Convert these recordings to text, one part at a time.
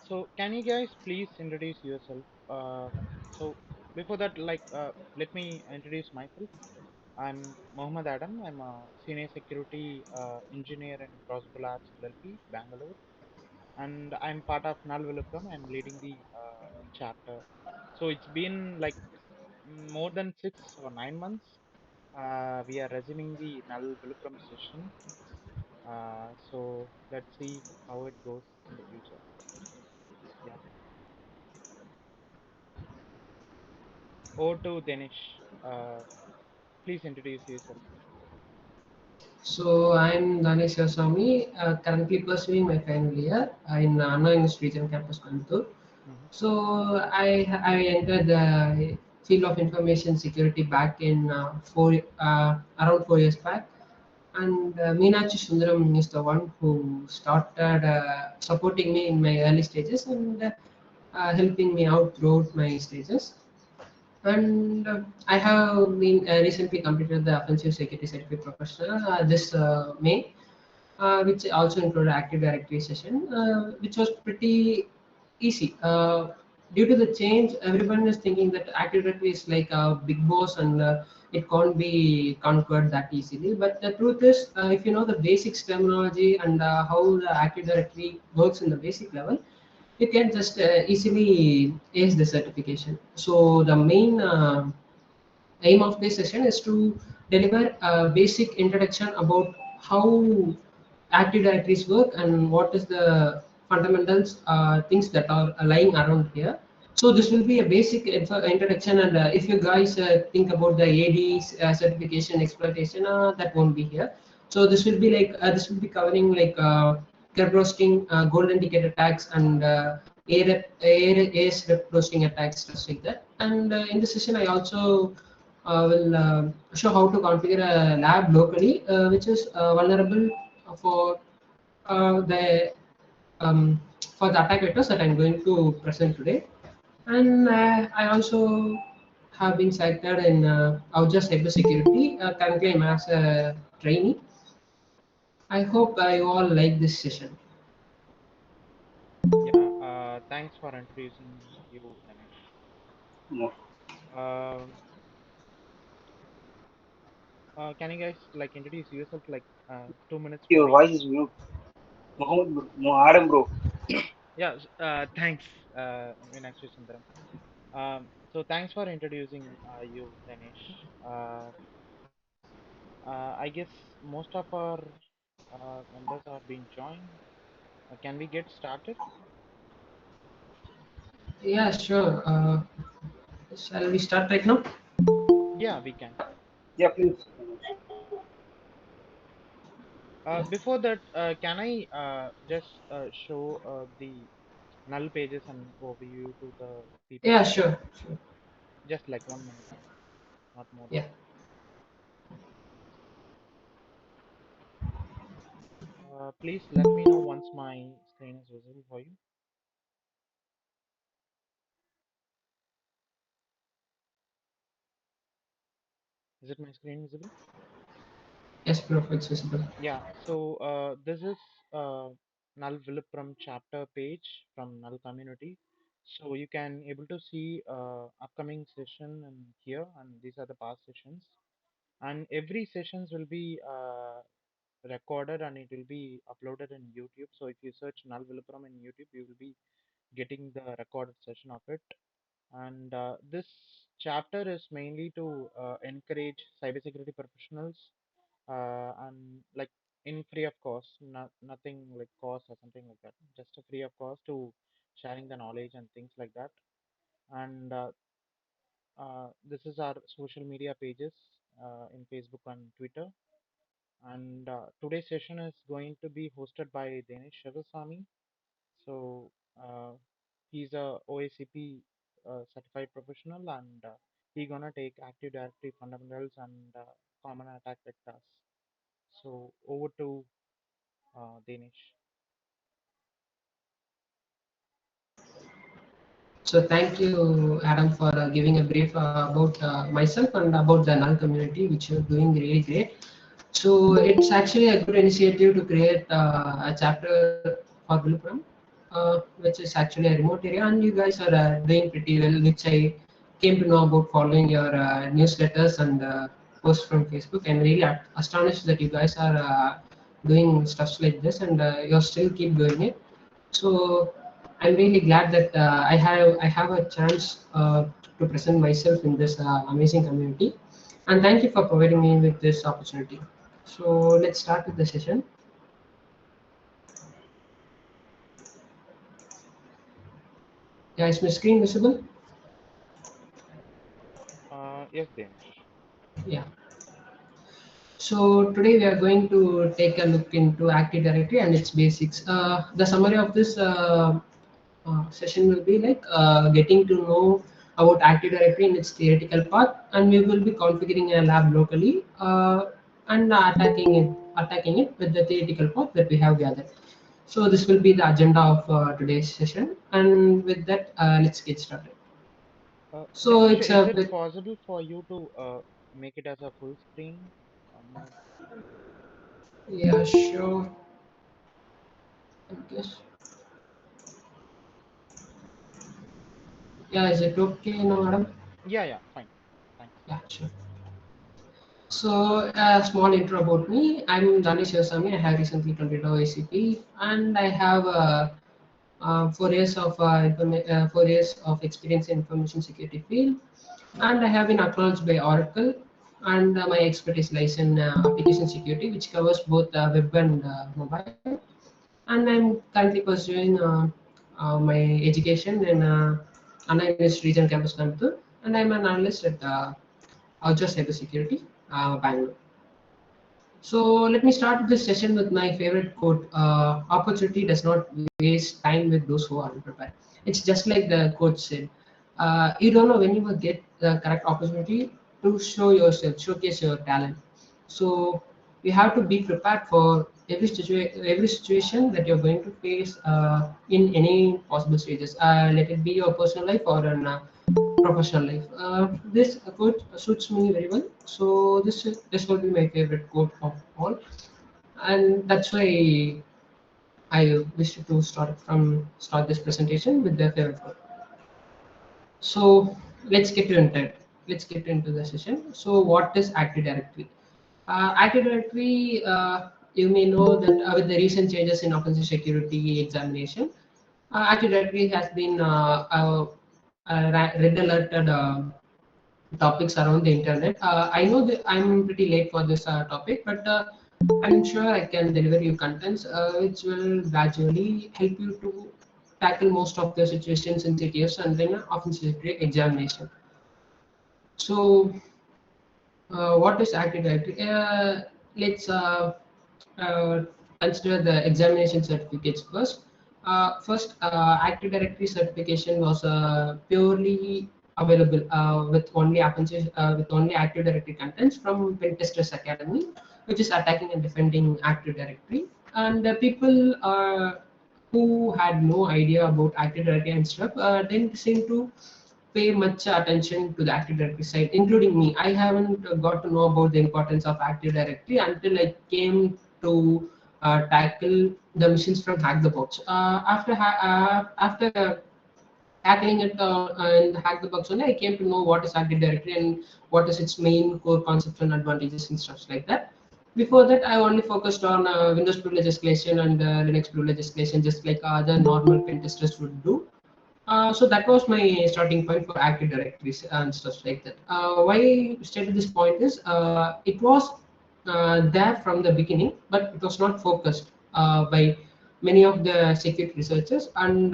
So can you guys please introduce yourself? So before that, let me introduce myself. I'm Mohammed Adam. I'm a senior security engineer in Crossbow Labs LLP, Bangalore, and I'm part of Null Villupuram. I'm leading the chapter. So it's been like more than 6 or 9 months. We are resuming the Null Villupuram session. So let's see how it goes in the future. Yeah. Over to Dhanesh. Please introduce yourself. So I'm Dhanesh Sivasamy, currently pursuing my final year in Anna University Region Campus Coimbatore. Hmm. So I entered the field of information security back in around 4 years back, and Meenakshi Sundaram is the one who started supporting me in my early stages and helping me out throughout my stages. And I have been recently completed the offensive security certificate professional this May, which also included Active Directory session, which was pretty easy. Due to the change, everyone is thinking that Active Directory is like a big boss and it can't be conquered that easily. But the truth is, if you know the basics terminology and how the Active Directory works in the basic level, you can just easily ace the certification. So the main aim of this session is to deliver a basic introduction about how Active Directories work and what is the fundamentals things that are lying around here. So this will be a basic introduction, and if you guys think about the AD certification exploitation, that won't be here. So this will be covering like curb roasting, golden ticket attacks, and AS rep roasting attacks, stuff like that. And in this session, I also will show how to configure a lab locally, which is vulnerable for the for the attack vectors that I'm going to present today. And I also have been selected in Ouija cybersecurity. Currently, I'm as a trainee. I hope you all like this session. Yeah. Thanks for introducing you, Dhanesh. No. Um, can you guys like introduce yourself 2 minutes for Your each? voice is mute. Mohammed, bro. No, Adam, bro. Yeah. Thanks, Meenakshi Sundaram. So thanks for introducing you, Dhanesh. I guess most of our members have been joined. Can we get started? Yeah, sure. Shall we start right now? Yeah, we can. Yeah, please. Before that, can I just show the null pages and overview to the people? Yeah, sure. Sure. Just like 1 minute, not more than Yeah. that. Please let me know once my screen is visible for you. Is it my screen visible? Yes, proof it's visible. Yeah. So this is Null Villupuram chapter page from Null community. So you can able to see upcoming session and here, and these are the past sessions. And every sessions will be recorded and it will be uploaded in YouTube. So if you search Null Villupuram in YouTube, you will be getting the recorded session of it. And this chapter is mainly to encourage cybersecurity professionals and like in free of cost, nothing like cost or something like that, just a free of cost to sharing the knowledge and things like that. And this is our social media pages in Facebook and Twitter. And today's session is going to be hosted by Dhanesh Sivasamy. So he's a OACP certified professional, and he gonna take Active Directory fundamentals and common attack vectors. So over to Dhanesh. So thank you, Adam, for giving a brief about myself and about the null community, which you're doing really great. So it's actually a good initiative to create a chapter for Villupuram. which is actually a remote area, and you guys are doing pretty well, which I came to know about following your newsletters and posts from Facebook. I'm really astonished that you guys are doing stuff like this, and you're still keep doing it. So I'm really glad that I have a chance to present myself in this amazing community, and thank you for providing me with this opportunity. So let's start with the session. Yeah, is my screen visible? Yes, Danish. Yeah. So today we are going to take a look into Active Directory and its basics. The summary of this session will be like getting to know about Active Directory in its theoretical part, and we will be configuring a lab locally and attacking it with the theoretical part that we have gathered. So this will be the agenda of today's session, and with that, let's get started. So Danish, it's is a it possible for you to make it as a full screen mode? yeah, sure. I guess. Yeah, is it okay now, madam? Yeah, yeah, fine. Thanks. Yeah, sure. So, a small intro about me. I'm Dhanesh Sivasamy. I have recently completed OACP, and I have 4 years of 4 years of experience in information security field, and I have been acknowledged by Oracle. And my expertise lies in application security, which covers both web and mobile. And I'm currently pursuing my education in Anna University Regional Campus Coimbatore, and I'm an analyst at Azure Cybersecurity, Bangalore. So let me start this session with my favorite quote: "Opportunity does not waste time with those who are unprepared." It's just like the quote said. You don't know when you will get the correct opportunity to show yourself, showcase your talent. So you have to be prepared for every situation that you're going to face in any possible stages. Let it be your personal life or an professional life. This quote suits me very well. So this will be my favorite quote of all, and that's why I wish to start this presentation with the favorite quote. So let's get into it. Let's get into the session. So what is Active Directory? Active Directory, you may know that with the recent changes in offensive security examination, Active Directory has been red alerted topics around the internet. I know that I'm pretty late for this topic, but I'm sure I can deliver you contents which will gradually help you to tackle most of the situations in CTS and then offensive security examination. So what is Active Directory? Let's uh, consider the examination certificates first. Active Directory certification was purely available with only Active Directory contents from Pentesters Academy, which is attacking and defending Active Directory. And people who had no idea about Active Directory and stuff didn't seem to pay much attention to the Active Directory side, including me. I haven't got to know about the importance of Active Directory until I came to tackle the missions from Hack the Box. After tackling it in Hack the Box only, I came to know what is Active Directory and what is its main core concepts and advantages and stuff like that. Before that, I only focused on Windows privilege escalation and Linux privilege escalation, just like other normal pen testers would do. So that was my starting point for Active Directories and stuff like that. Why I stated this point is it was there from the beginning, but it was not focused by many of the security researchers and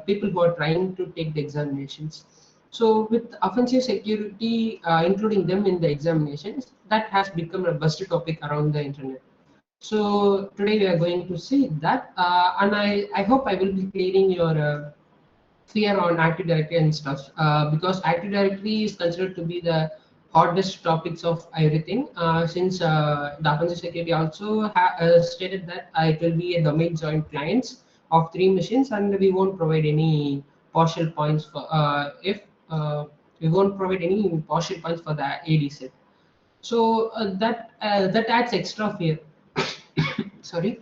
people who are trying to take the examinations. So with offensive security, including them in the examinations, that has become a busted topic around the internet. So today we are going to see that, and I hope I will be clearing your fear on Active Directory and stuff because Active Directory is considered to be the hottest topics of everything since the offensive security also stated that it will be a domain joint clients of 3 machines and we won't provide any partial points for if we won't provide any partial points for the AD set. So that adds extra fear. Sorry.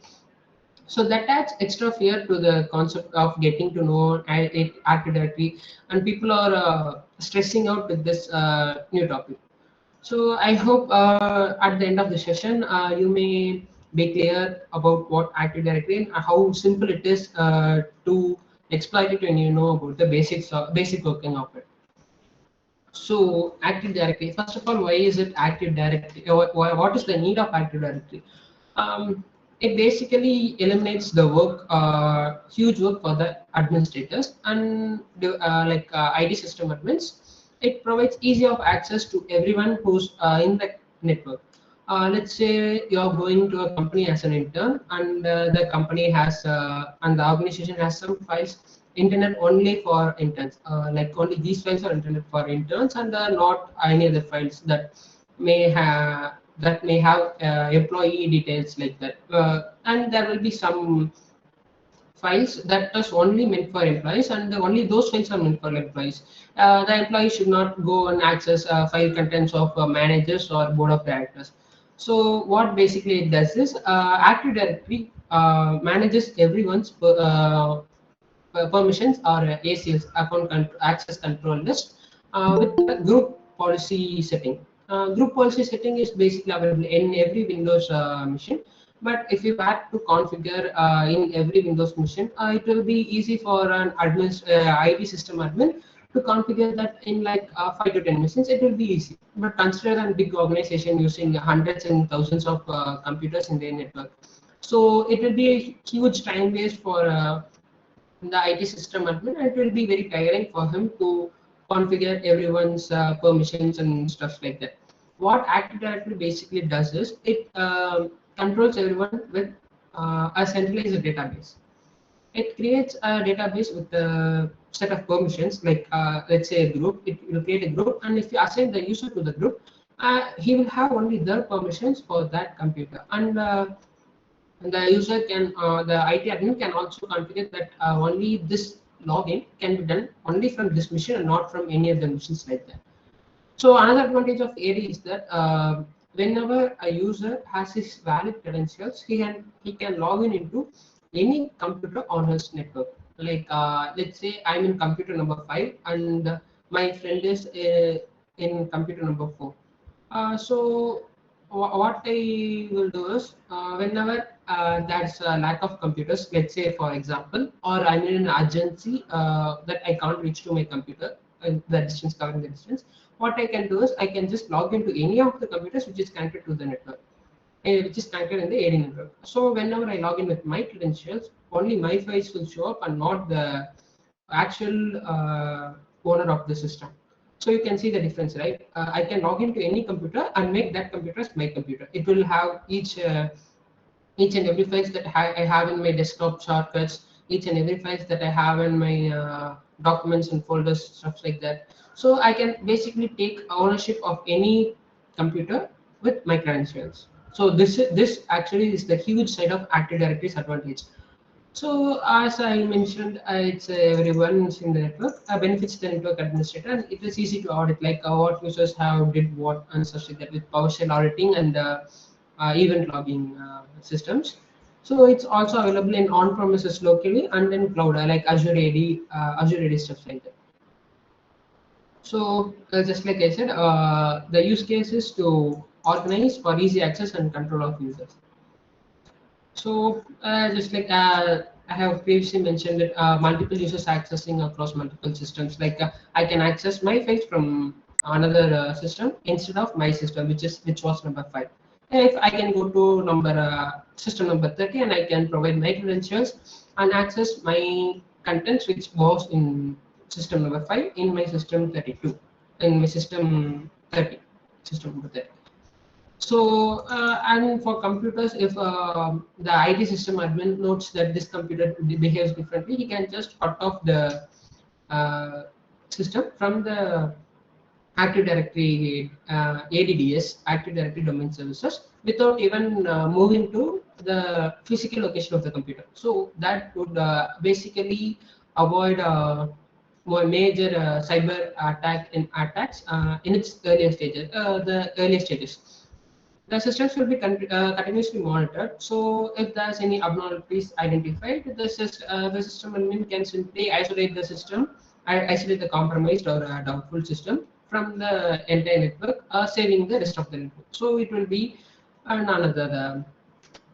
So that adds extra fear to the concept of getting to know Active Directory, and people are stressing out with this new topic. So I hope at the end of the session you may be clear about what Active Directory and how simple it is to exploit it when you know about the basic working of it. So Active Directory. First of all, why is it Active Directory? What is the need of Active Directory? It basically eliminates the work, huge work for the administrators and IT system admins. It provides easy of access to everyone who's in the network. Let's say you're going to a company as an intern, and the company has and the organization has some files intended only for interns. Like only these files are intended for interns, and not any other files that may have employee details like that. And there will be some files that is only meant for employees, and only those files are meant for employees. The employee should not go and access file contents of managers or board of directors. So what basically it does is Active Directory manages everyone's permissions or ACLs, access control list, with a group policy setting. Group policy setting is basically available in every Windows machine. But if you had to configure in every Windows machine, it will be easy for an IT system admin to configure that in like 5 to 10 machines. It will be easy. But consider a big organization using hundreds and thousands of computers in their network. So it will be a huge time waste for the IT system admin, and it will be very tiring for him to configure everyone's permissions and stuff like that. What Active Directory basically does is it controls everyone with a centralized database. It creates a database with a set of permissions, like let's say a group. It will create a group, and if you assign the user to the group, he will have only their permissions for that computer, and the user can the IT admin can also configure that only this login can be done only from this machine and not from any other machines like that. So another advantage of AD is that whenever a user has his valid credentials, he can log in into any computer on his network. Like let's say I'm in computer number 5, and my friend is in computer number 4. So what I will do is whenever there's a lack of computers, let's say for example, or I'm in an urgency that I can't reach to my computer, the distance covering the distance, what I can do is I can just log into any of the computers which is connected to the network, which is connected in the AD network. So whenever I log in with my credentials, only my files will show up and not the actual owner of the system. So you can see the difference, right? I can log into any computer and make that computer as my computer. It will have each and every files that I have in my desktop shortcuts, each and every files that I have in my documents and folders, stuff like that. So I can basically take ownership of any computer with my credentials. So this actually is the huge side of Active Directory's advantage. So as I mentioned, it's everyone's in the network benefits the network administrator, and it is easy to audit, like what users have did what and such like that with PowerShell auditing and event logging systems. So it's also available in on-premises locally and in cloud, like Azure AD stuff like that. So just like I said, the use case is to organize for easy access and control of users. So just like I have previously mentioned that multiple users accessing across multiple systems. Like I can access my files from another system instead of my system, which was number 5. And if I can go to system number 30, and I can provide my credentials and access my contents which was in system number 5 in my system 32, in my system 30, system number 30. So, and for computers, if the IT system admin notes that this computer behaves differently, he can just cut off the uh, system from the Active Directory ADDS, Active Directory Domain Services, without even moving to the physical location of the computer. So that would basically avoid more major cyber attacks in its earlier stages, the earlier stages. The systems will be continuously monitored. So if there's any abnormalities identified, the system admin can simply isolate the system, isolate the compromised or doubtful system from the entire network, saving the rest of the network. So it will be another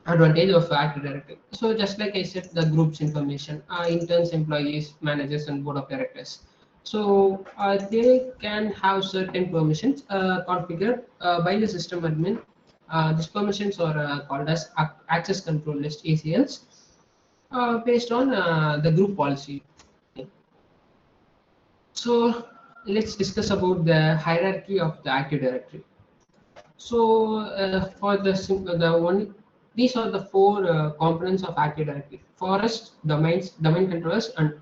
advantage of Active Directory. So just like I said, the group's information, interns, employees, managers, and board of directors. So they can have certain permissions configured by the system admin. These permissions are called as access control list (ACLs) based on the group policy. So let's discuss about the hierarchy of the Active Directory. So for the one, these are the four components of Active Directory: forest, domains, domain controllers, and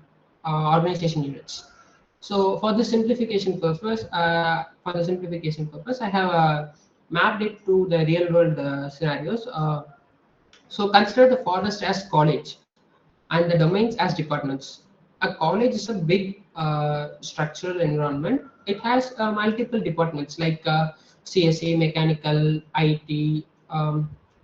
organization units. So for the simplification purpose, I have mapped it to the real world scenarios. So consider the forest as college and the domains as departments. A college is a big structural environment. It has multiple departments like CSA, mechanical, IT,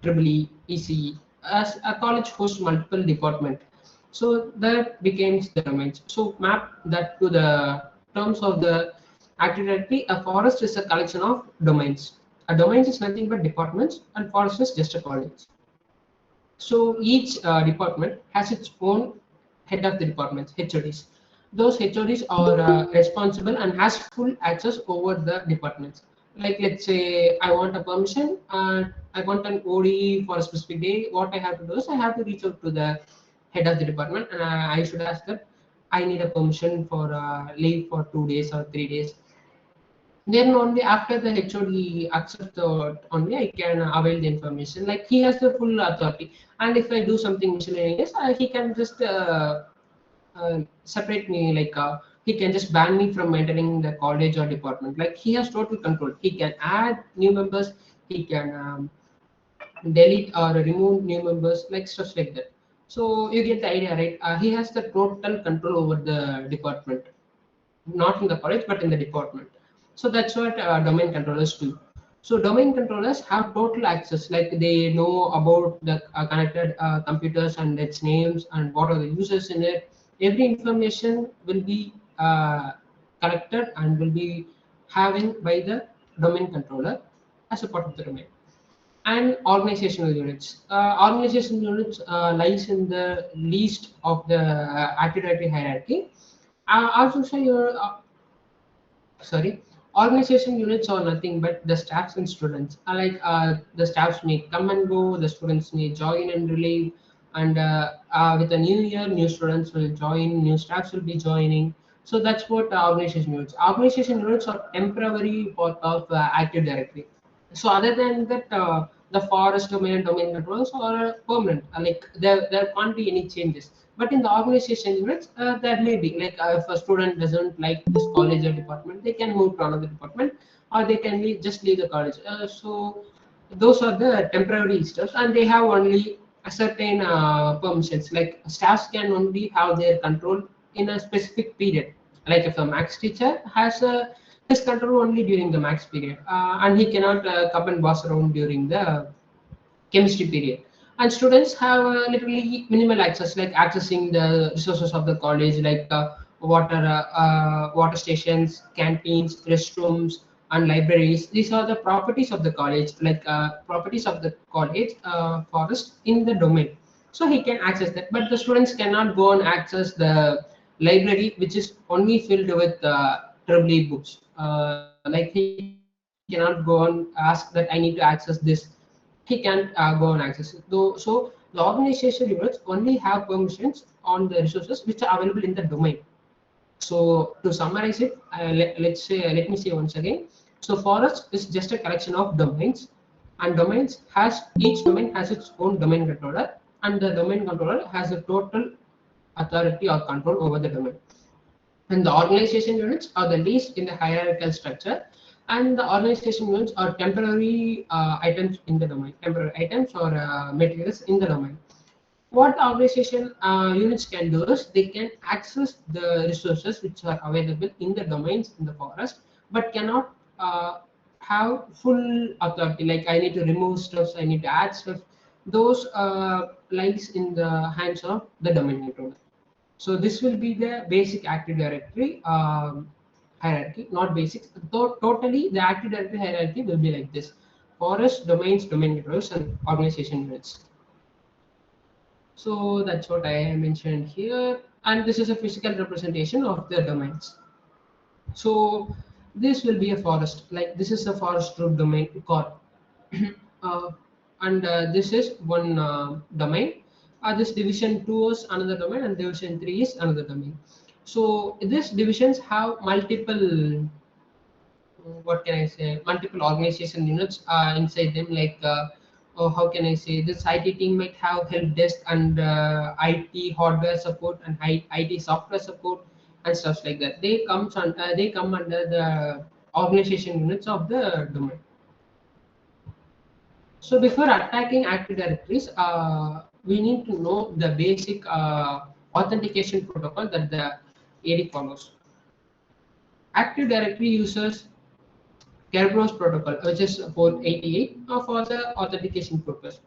triple E, ECE. As a college hosts multiple departments, so that becomes the domains. So map that to the terms of the Active Directory. A forest is a collection of domains. A domain is nothing but departments, and forest is just a college. So each department has its own head of the department, HODs. Those HODs are responsible and has full access over the departments. Like let's say I want a permission and I want an OD for a specific day. What I have to do is I have to reach out to the head of the department and I should ask that I need a permission for leave for 2 days or 3 days. Then only after the HOD accepts the only I can avail the information. Like he has the full authority, and if I do something miscellaneous, he can just separate me. Like he can just ban me from entering the college or department. Like he has total control. He can add new members. He can delete or remove new members, like stuff like that. So you get the idea, right? He has the total control over the department, not in the college but in the department. So that's what domain controllers do. So domain controllers have total access, like they know about the connected computers and its names and what are the users in it. Every information will be collected and will be having by the domain controller as a part of the domain. And organizational units. Organizational units lies in the least of the Active Directory hierarchy. Also, say your sorry, organization units are nothing but the staffs and students. Like the staffs may come and go, the students may join and relieve, and with a new year, new students will join, new staffs will be joining. So that's what organization units. Organization units are temporary part of Active Directory. So other than that, the forest domain and domain controllers are permanent. Like there can't be any changes. But in the organization units, there may be like if a student doesn't like this college or department, they can move to another department, or they can just leave the college. So those are the temporary stuff, and they have only a certain permissions. Like staffs can only have their control in a specific period. Like if a max teacher has his control only during the max period, and he cannot come and boss around during the chemistry period. And students have literally minimal access, like accessing the resources of the college, like water stations, canteens, restrooms, and libraries. These are the properties of the college, like properties of the college forest in the domain. So he can access that, but the students cannot go and access the library, which is only filled with triple E books. Like he cannot go and ask that I need to access this. He can't go and access it. So the organization units only have permissions on the resources which are available in the domain. So to summarize it, let me say once again. So forest is just a collection of domains, and each domain has its own domain controller, and the domain controller has a total authority or control over the domain. And the organization units are the least in the hierarchical structure, and the organization units are temporary items in the domain, temporary items or materials in the domain. What organization units can do is they can access the resources which are available in the domains in the forest, but cannot have full authority. Like I need to remove stuff, I need to add stuff. Those lies in the hands of the domain controller. So this will be the basic Active Directory hierarchy, not basics. Totally, the Active Directory hierarchy will be like this: forest, domains, domain controllers, and organization units. So that's what I mentioned here, and this is a physical representation of the domains. So this will be a forest. Like this is a forest root domain core, uh, and this is one domain. This division 2 is another domain, and division 3 is another domain. So these divisions have multiple, what can I say, multiple organization units inside them. Like, or how can I say, this IT team might have help desk and IT hardware support and IT software support and stuff like that. They come under the organization units of the domain. So before attacking Active Directories, we need to know the basic authentication protocol that the AD follows. Active Directory uses Kerberos protocol, which is port 88 for the authentication purpose.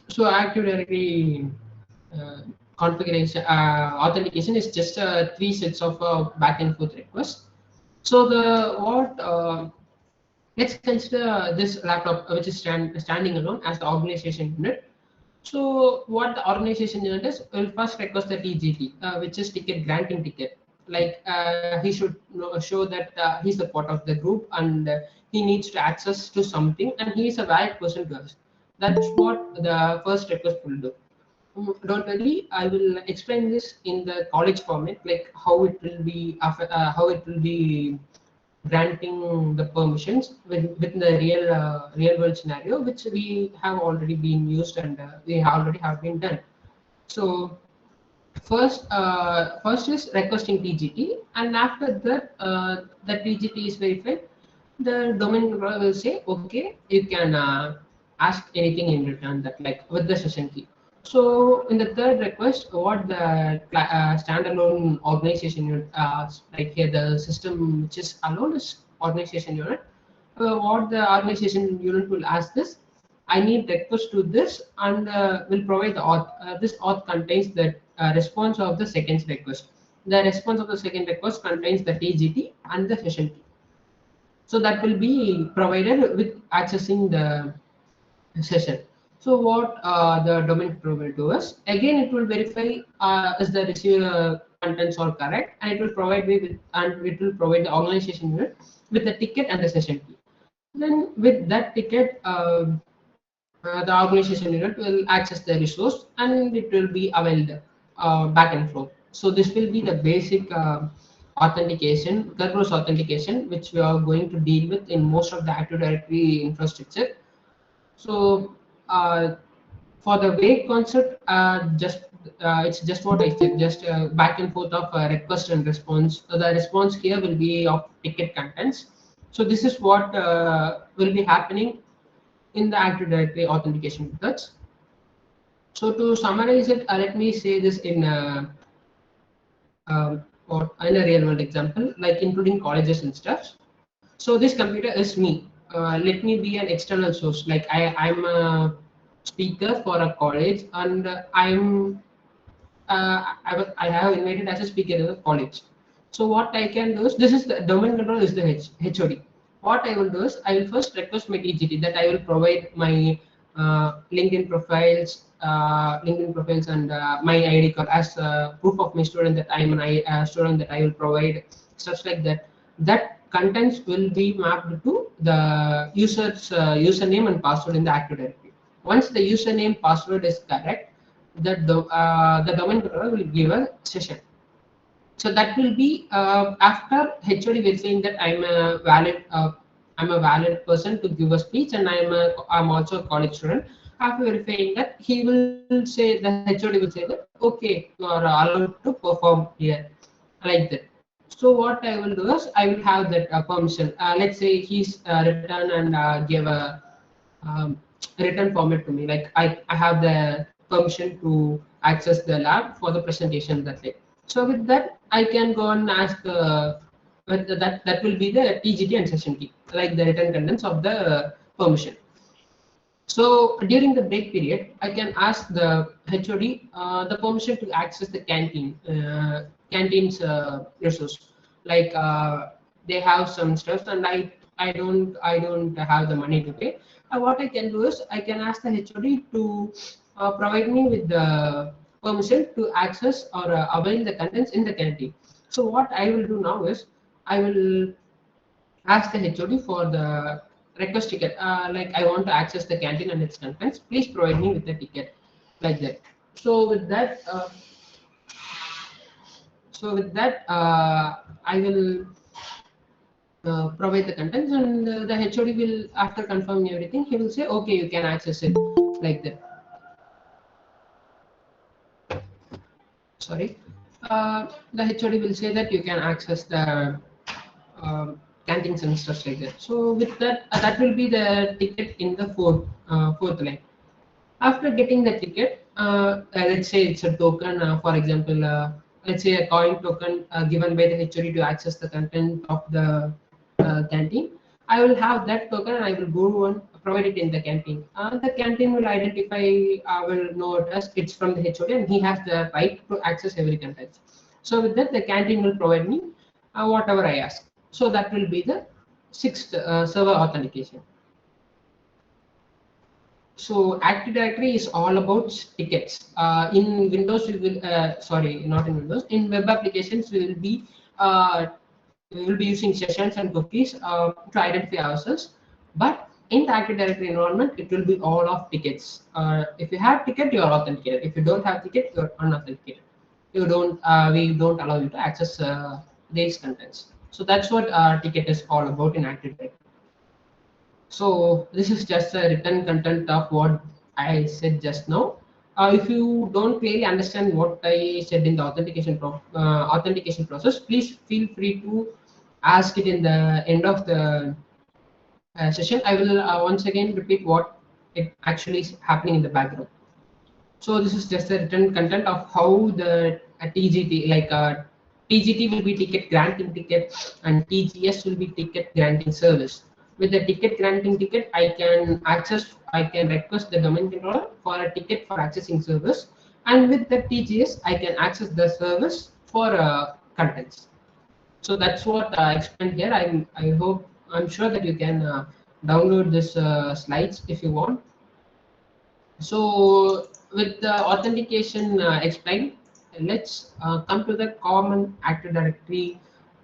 So Active Directory uh, configuration authentication is just three sets of back and forth requests. So the what let's consider this laptop, which is standing alone as the organization unit. So what the organization unit is will first request the TGT, which is ticket granting ticket. Like he should show that he's the part of the group and he needs to access to something and he is a valid person to us. That's what the first request will do. Don't worry, I will explain this in the college format, like how it will be how it will be granting the permissions with the real world scenario, which we have already been used and we already have been done. So first is requesting TGT, and after that the TGT is verified. The domain controller will say, okay, you can ask anything in return, that like with the session key. So in the third request, what the standalone organization unit, like here the system which is alone is organization unit. What the organization unit will ask this, I need request to this, and will provide the auth. This auth contains the response of the second request. The response of the second request contains the TGT and the session key. So that will be provided with accessing the session. So what the domain controller will do is, again it will verify is the receiver contents are correct, and it will provide me with, and it will provide the organization unit with the ticket and the session key. Then with that ticket, the organization unit will access the resource and it will be available back and forth. So this will be the basic authentication, Kerberos authentication, which we are going to deal with in most of the Active Directory infrastructure. So for the vague concept, just it's just what I said, just back and forth of request and response. So the response here will be of ticket contents. So this is what will be happening in the Active Directory authentication methods. So to summarize it, let me say this in or in a real world example, like including colleges and stuff. So this computer is me. Let me be an external source. Like I'm a speaker for a college, and I have invited as a speaker in the college. So what I can do is, this is the domain control is the HOD. What I will do is, I will first request my TGT, that I will provide my LinkedIn profiles and my ID card as proof of my student, that I am an student, that I will provide stuff like that. That contents will be mapped to the user's username and password in the Active Directory. Once the username password is correct, the domain controller will give a session. So that will be after HOD verifying that I'm a valid person to give a speech, and I'm also a college student. After verifying that, he will say, the HOD will say that, okay, you are allowed to perform here, like that. So what I will do is, I will have that permission. Let's say he's returned and gave a written format to me, like I have the permission to access the lab for the presentation that day. So with that, I can go and ask but that will be the TGT and session key, like the return contents of the permission. So during the break period, I can ask the HOD the permission to access the canteen's resource. Like they have some stuff, and I don't have the money to pay. What I can do is I can ask the HOD to provide me with the permission to access or avail the contents in the canteen. So what I will do now is I will ask the HOD for the request ticket. Like I want to access the canteen and its contents. Please provide me with the ticket, like that. So with that, I will provide the contents, and the HOD will, after confirming everything, he will say, okay, you can access it, like that. Sorry, the HOD will say that you can access the cantings and stuff like that. So with that, that will be the ticket in the fourth line. After getting the ticket, let's say it's a token, for example, let's say a coin token given by the HOD to access the content of the canteen. I will have that token and I will go and provide it in the canteen. The canteen will identify, will know it as it's from the HOD and he has the right to access every content. So with that, the canteen will provide me whatever I ask. So that will be the sixth server authentication. So Active Directory is all about tickets. In Windows, we will sorry, not in Windows. In web applications, we will be using sessions and cookies to identify ourselves. But in the Active Directory environment, it will be all of tickets. If you have ticket, you are authenticated. If you don't have ticket, you are unauthenticated. You don't. We don't allow you to access these contents. So that's what ticket is all about in Active Directory. So this is just a written content of what I said just now. If you don't clearly understand what I said in the authentication process, please feel free to ask it in the end of the session. I will once again repeat what it actually is happening in the background. So this is just the written content of how the TGT, like TGT will be ticket granting ticket and TGS will be ticket granting service. With the ticket granting ticket, I can request the domain controller for a ticket for accessing service, and with the TGS, I can access the service for contents. So that's what I explained here. I'm sure that you can download this slides if you want. So with the authentication explained, let's come to the common Active Directory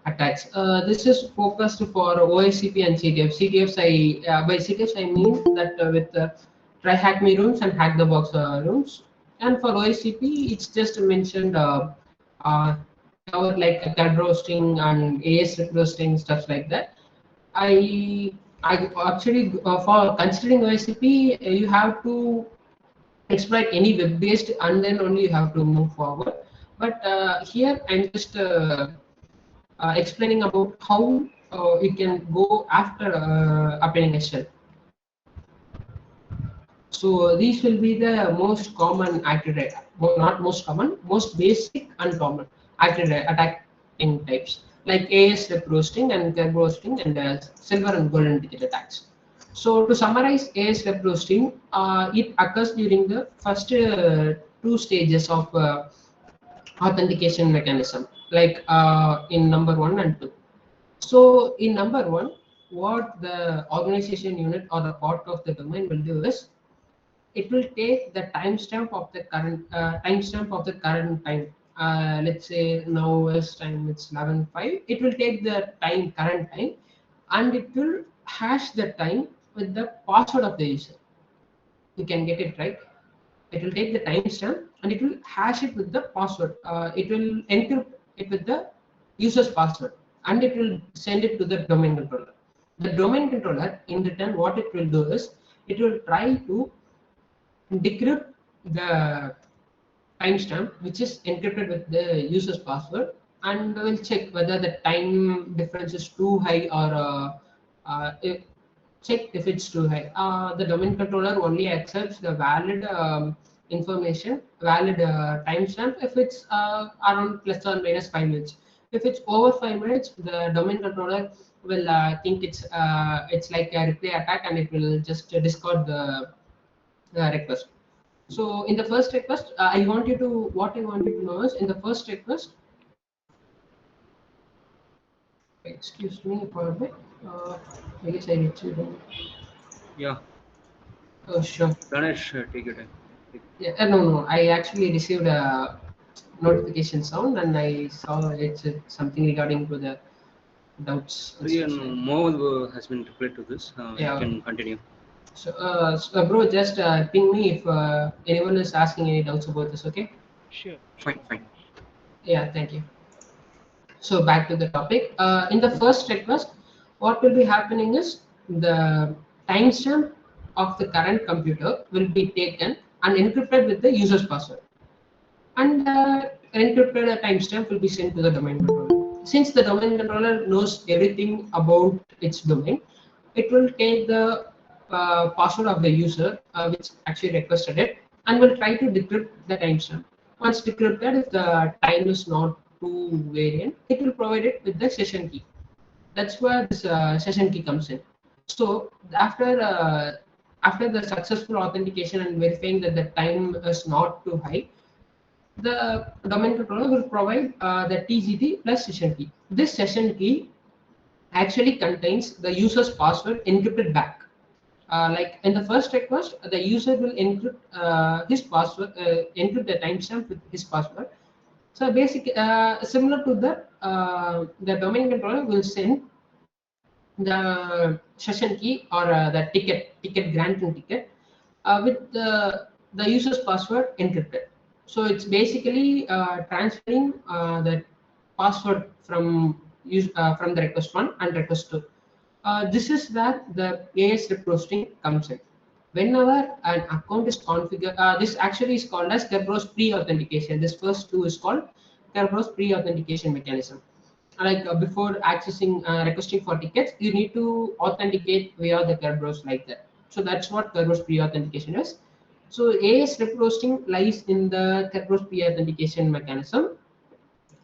attacks. This is focused for OSCP and CTF. By CTFs I mean that with try hack me rooms and hack the box rooms. And for OSCP, it's just mentioned uh, cover like CUD roasting and AS roasting, stuff like that. I actually for considering OSCP, you have to exploit any web based and then only you have to move forward. But here I'm just explaining about how you can go after appending a shell. So these will be the most common active not most common, most basic and common active attacking types like AS rep roasting and curve roasting and silver and golden ticket attacks. So to summarize AS rep roasting, it occurs during the first two stages of authentication mechanism, like in number 1 and 2. So in number 1, what the organization unit or the part of the domain will do is it will take the timestamp of the current time. Let's say now is time, it's 11:05. It will take the current time, and it will hash the time with the password of the user. You can get it right. It will take the timestamp and it will hash it with the password. It will encrypt it with the user's password, and it will send it to the domain controller. The domain controller, in return, what it will do is it will try to decrypt the timestamp, which is encrypted with the user's password, and will check whether the time difference is too high or check if it's too high. The domain controller only accepts the valid valid timestamp if it's around plus or minus 5 minutes. If it's over 5 minutes, the domain controller will think it's like a replay attack, and it will just discard the request. So in the first request, I want you to what I want you to know is in the first request. Excuse me for a bit. Uh, I guess I need to. Yeah, Oh, sure. Dhanesh, take your time. Take- Yeah, no. I actually received a notification sound, and I saw it's something regarding to the doubts and Yeah, stuff no, like that. Mo has been replied to this. You Yeah. can continue. So, bro, just ping me if anyone is asking any doubts about this. Okay. Sure, Fine, sure, fine. Dhanesh. Yeah. Thank you. So back to the topic. In the first request, what will be happening is the timestamp of the current computer will be taken and encrypted with the user's password, and encrypted timestamp will be sent to the domain controller. Since the domain controller knows everything about its domain, it will take the password of the user, which actually requested it, and will try to decrypt the timestamp. Once decrypted, if the time is not too variant, it will provide it with the session key. That's where this session key comes in. So after the successful authentication and verifying that the time is not too high, the domain controller will provide the TCT plus session key. This session key actually contains the user's password encrypted back. Like in the first request, the user will encrypt his password, encrypt the timestamp with his password. So similar to that, the domain controller will send the session key or the ticket granting ticket with the user's password encrypted. So it's basically transferring the password from the request one and request two. This is where the AS roasting comes in. Whenever an account is configured, this actually is called as Kerberos pre-authentication. This first two is called Kerberos pre-authentication mechanism. Like before accessing requesting for tickets, you need to authenticate via the Kerberos like that. So that's what Kerberos pre-authentication is. So AS rep roasting lies in the Kerberos pre-authentication mechanism,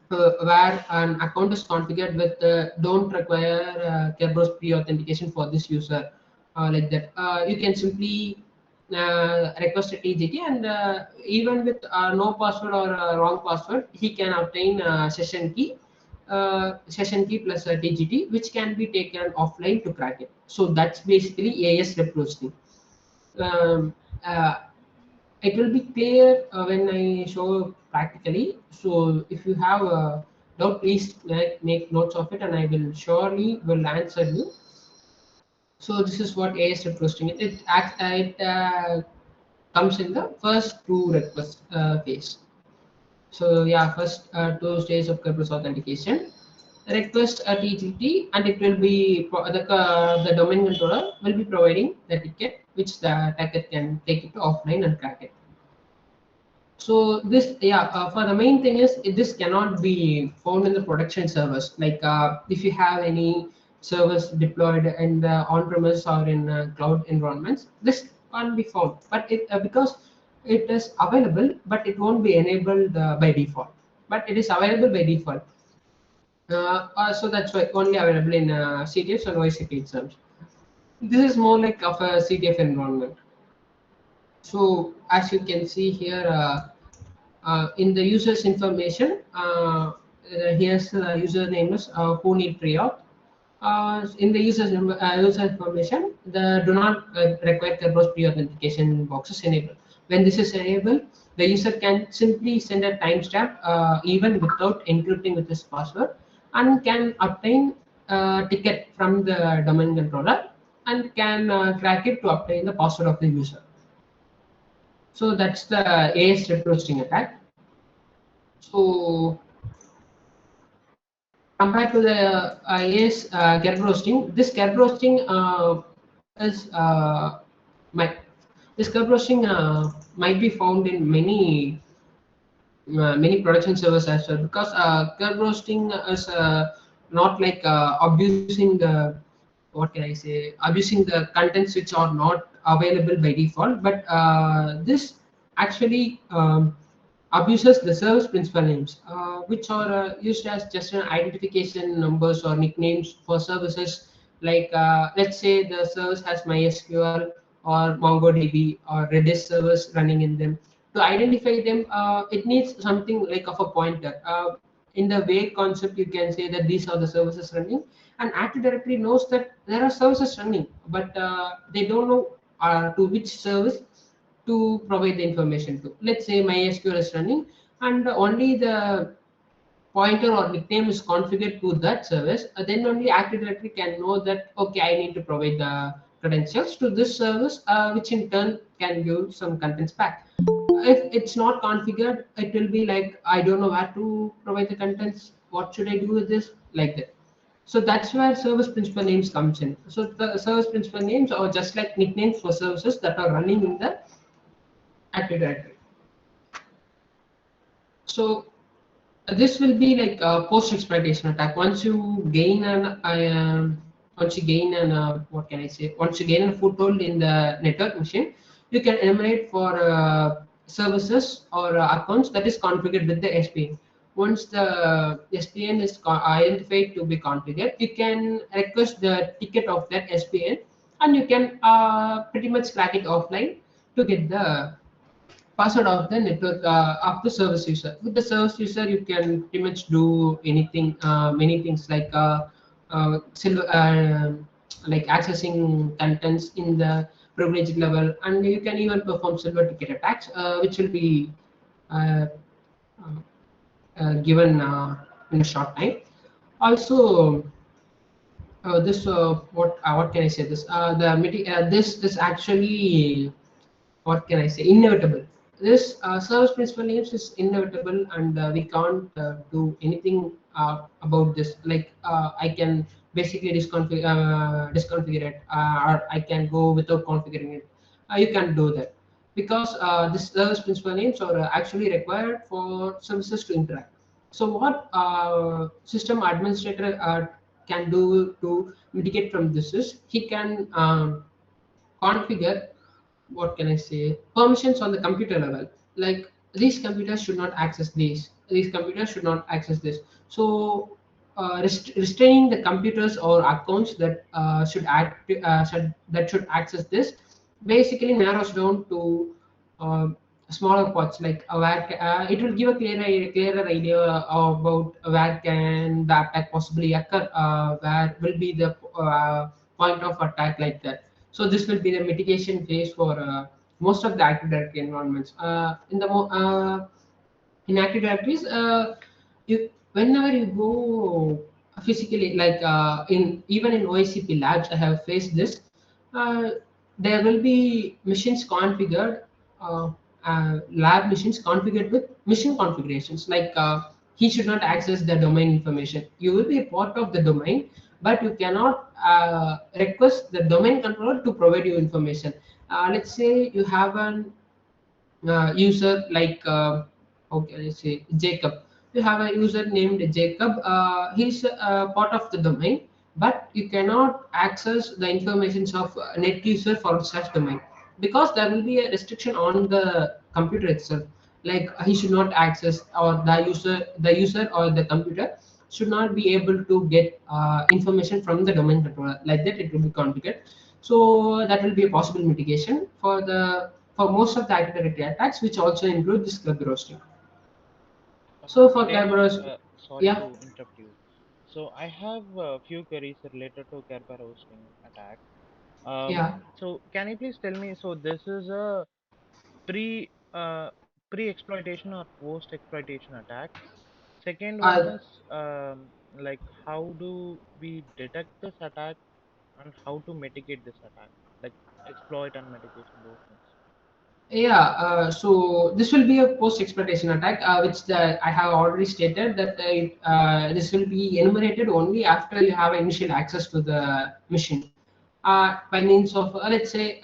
where an account is configured with don't require Kerberos pre-authentication for this user, like that. You can simply request a TGT, and even with no password or wrong password, he can obtain session key plus a TGT, which can be taken offline to crack it. So that's basically AS rep roasting. Um, uh, it will be clear when I show practically. So if you have a doubt, please make notes of it, and I will surely will answer you. So this is what AS requesting. It comes in the first two request phase. So yeah, first two stages of Kerberos authentication. Request a TGT, and it will be the domain controller will be providing the ticket, which the attacker can take it to offline and crack it. So this, yeah, for the main thing is this cannot be found in the production servers. Like if you have any servers deployed in the on-premise or in cloud environments, this can't be found. But it because it is available, but it won't be enabled by default. But it is available by default. So that's why only available in CTFs and OICP exams. This is more like of a CTF environment. So as you can see here. In the user's information, here's the username is who need pre-auth. In the user information, the do not require Kerberos pre-authentication boxes enabled. When this is enabled, the user can simply send a timestamp even without encrypting with his password, and can obtain a ticket from the domain controller, and can crack it to obtain the password of the user. So that's the AS rep roasting attack. So compared to the AS kerb roasting, this kerb roasting is might this kerb roasting might be found in many production servers as well, because kerb roasting is not like abusing the, what can I say, abusing the contents which are not available by default, but this actually abuses the service principal names, which are used as just an identification numbers or nicknames for services. Like let's say the service has MySQL or MongoDB or Redis servers running in them. To identify them, it needs something like of a pointer. In the vague concept, you can say that these are the services running, and Active Directory knows that there are services running, but they don't know to which service to provide the information to. Let's say MySQL is running, and only the pointer or nickname is configured to that service. Then only Active Directory can know that okay, I need to provide the credentials to this service, which in turn can give some contents back. If it's not configured, it will be like I don't know where to provide the contents. What should I do with this? Like that. So that's where service principal names comes in. So the service principal names are just like nicknames for services that are running in the Active Directory. So this will be like a post exploitation attack. Once you gain an what can I say? Once you gain a foothold in the network machine, you can enumerate for services or accounts that is configured with the SPN. Once the SPN is identified to be configured, you can request the ticket of that SPN, and you can pretty much crack it offline to get the password of the network of the service user. With the service user, you can pretty much do anything, many things like accessing contents in the privileged level, and you can even perform silver ticket attacks, which will be uh, given in a short time. Also, what can I say? This is actually what can I say, inevitable. This service principal names is inevitable, and we can't do anything about this. Like I can basically disconfigure it, or I can go without configuring it. You can't do that because this service principal names are actually required for services to interact. So what system administrator can do to mitigate from this is he can configure what can I say, permissions on the computer level. Like these computers should not access these. These computers should not access this. So restraining the computers or accounts that should access this basically narrows down to uh, smaller parts like it will give a clearer idea about where can the attack possibly occur, where will be the point of attack like that. So this will be the mitigation phase for most of the Active Directory environments. In Active Directories, whenever you go physically, like in even in OSCP labs, I have faced this. Uh, there will be machines configured, uh, lab machines configured with machine configurations. Like he should not access the domain information. You will be a part of the domain, but you cannot request the domain controller to provide you information. Let's say you have an user like okay, let's say Jacob. You have a user named Jacob. He's part of the domain, but you cannot access the informations of net user for such domain because there will be a restriction on the computer itself. Like he should not access, or the user or the computer should not be able to get information from the domain controller. Like that, it will be configured. So that will be a possible mitigation for most of the Active Directory attacks, which also include this club roasting. So for club Dhanesh, roast, sorry yeah, to interrupt you. So I have a few queries related to Kerber hosting attack. yeah. So can you please tell me, so this is a pre pre-exploitation or post-exploitation attack? Second one Uh, is like how do we detect this attack and how to mitigate this attack? Like exploit and mitigation, those things. Yeah, so this will be a post-exploitation attack, I have already stated that this will be enumerated only after you have initial access to the machine. By means of, let's say,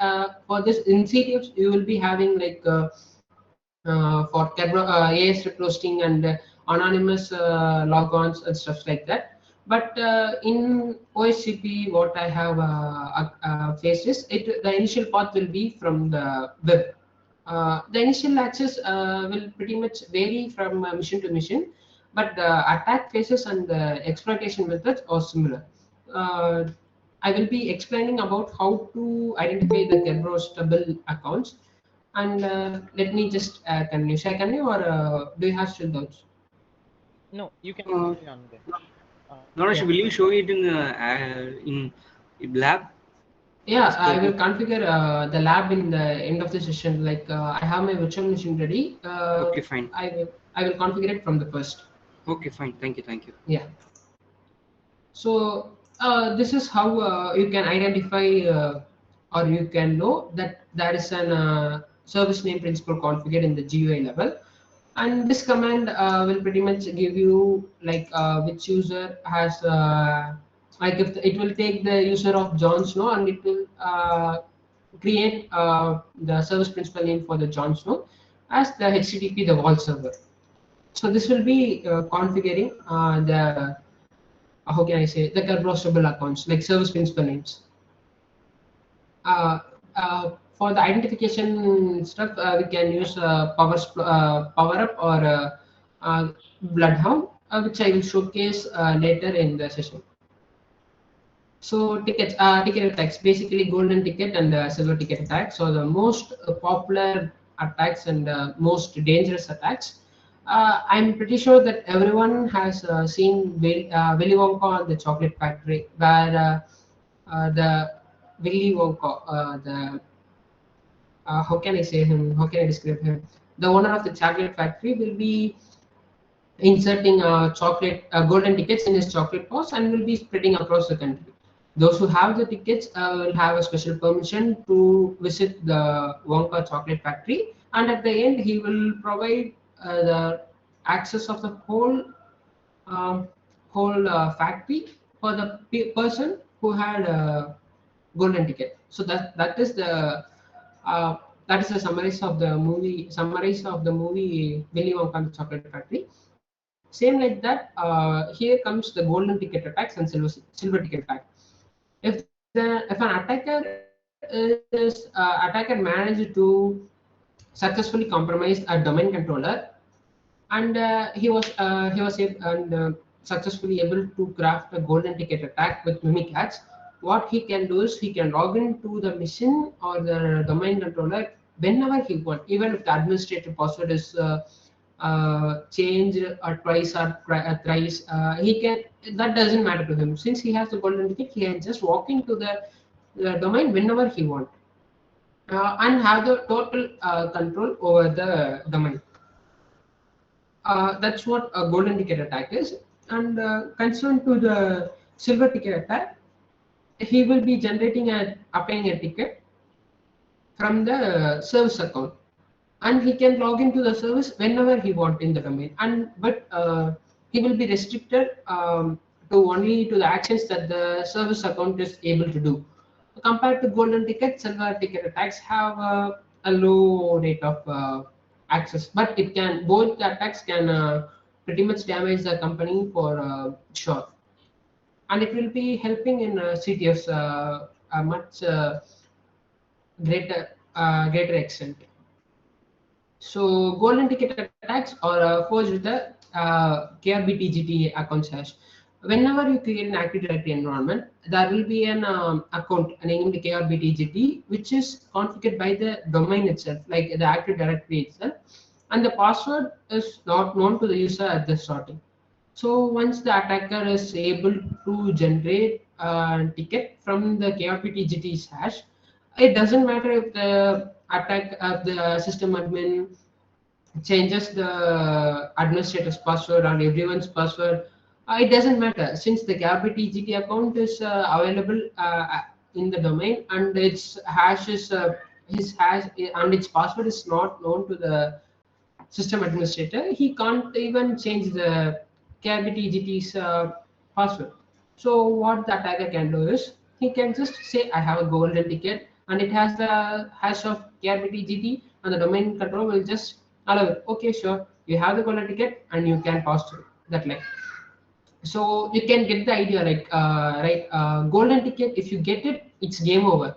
for this incentives, you will be having like for AS roasting and anonymous logons and stuff like that. But in OSCP, what I have faced is the initial path will be from the web. The initial access will pretty much vary from mission to mission, but the attack phases and the exploitation methods are similar. Uh, I will be explaining about how to identify the Kerberos accounts, and let me just continue. Shall I continue, or do you have still doubts? No, you can Uh, carry on, Ganesh. Dhanesh, Yeah. will you show it in lab? Yeah, Is I will the configure the lab in the end of the session. Like I have my virtual machine ready. okay? Fine. I will configure it from the first. Okay, fine. Thank you. Thank you. Yeah. So this is how you can identify or you can know that there is an service name principal configured in the GUI level, and this command will pretty much give you like which user has like if it will take the user of Jon Snow and it will create the service principal name for the Jon Snow as the HTTP the vault server. So this will be configuring the how can I say the composable accounts like service principal names. Uh, for the identification stuff, we can use power up or bloodhound, which I will showcase later in the session. So tickets, ticket attacks, basically golden ticket and silver ticket attacks. So the most popular attacks and most dangerous attacks. I'm pretty sure that everyone has seen Willy Wonka and the Chocolate Factory, where the Willy Wonka, the how can I say him? How can I describe him? The owner of the chocolate factory will be inserting chocolate golden tickets in his chocolate pouch and will be spreading across the country. Those who have the tickets will have a special permission to visit the Wonka chocolate factory, and at the end he will provide the access of the um, whole factory for the person who had a golden ticket. So uh, that is the summaries of the movie Willy Wonka and the Chocolate Factory. Same like that, here comes the golden ticket attacks and silver ticket attack. If an attacker managed to successfully compromise a domain controller, and successfully able to craft a golden ticket attack with mimic ads. What he can do is he can log into the mission or the domain controller whenever he wants, even if the administrative password is changed or twice or thrice. He can, that doesn't matter to him, since he has the golden ticket. He can just walk into the domain whenever he wants and have the total control over the domain. That's what a golden ticket attack is. And concerned to the silver ticket attack, he will be applying a ticket from the service account, and he can log into the service whenever he want in the domain. And but he will be restricted to only to the actions that the service account is able to do. Compared to golden ticket, silver ticket attacks have a low rate of access, but it can both the attacks can pretty much damage the company for sure, and it will be helping in CTFs a much greater extent. So golden ticket attacks are forged with the KRBTGT account hash. Whenever you create an Active Directory environment, there will be an account named KRBTGT, which is configured by the domain itself, like the Active Directory itself, and the password is not known to the user at the starting. So once the attacker is able to generate a ticket from the KRPTGT hash, it doesn't matter if the system admin changes the administrator's password or everyone's password. It doesn't matter, since the KRPTGT account is available in the domain, and its hash is his hash and its password is not known to the system administrator. He can't even change the KBTGT's password. So what the attacker can do is he can just say I have a golden ticket and it has the hash of KBTGT, and the domain controller will just allow it. Okay, sure, you have the golden ticket and you can pass through that line. So you can get the idea, like right, golden ticket. If you get it, it's game over.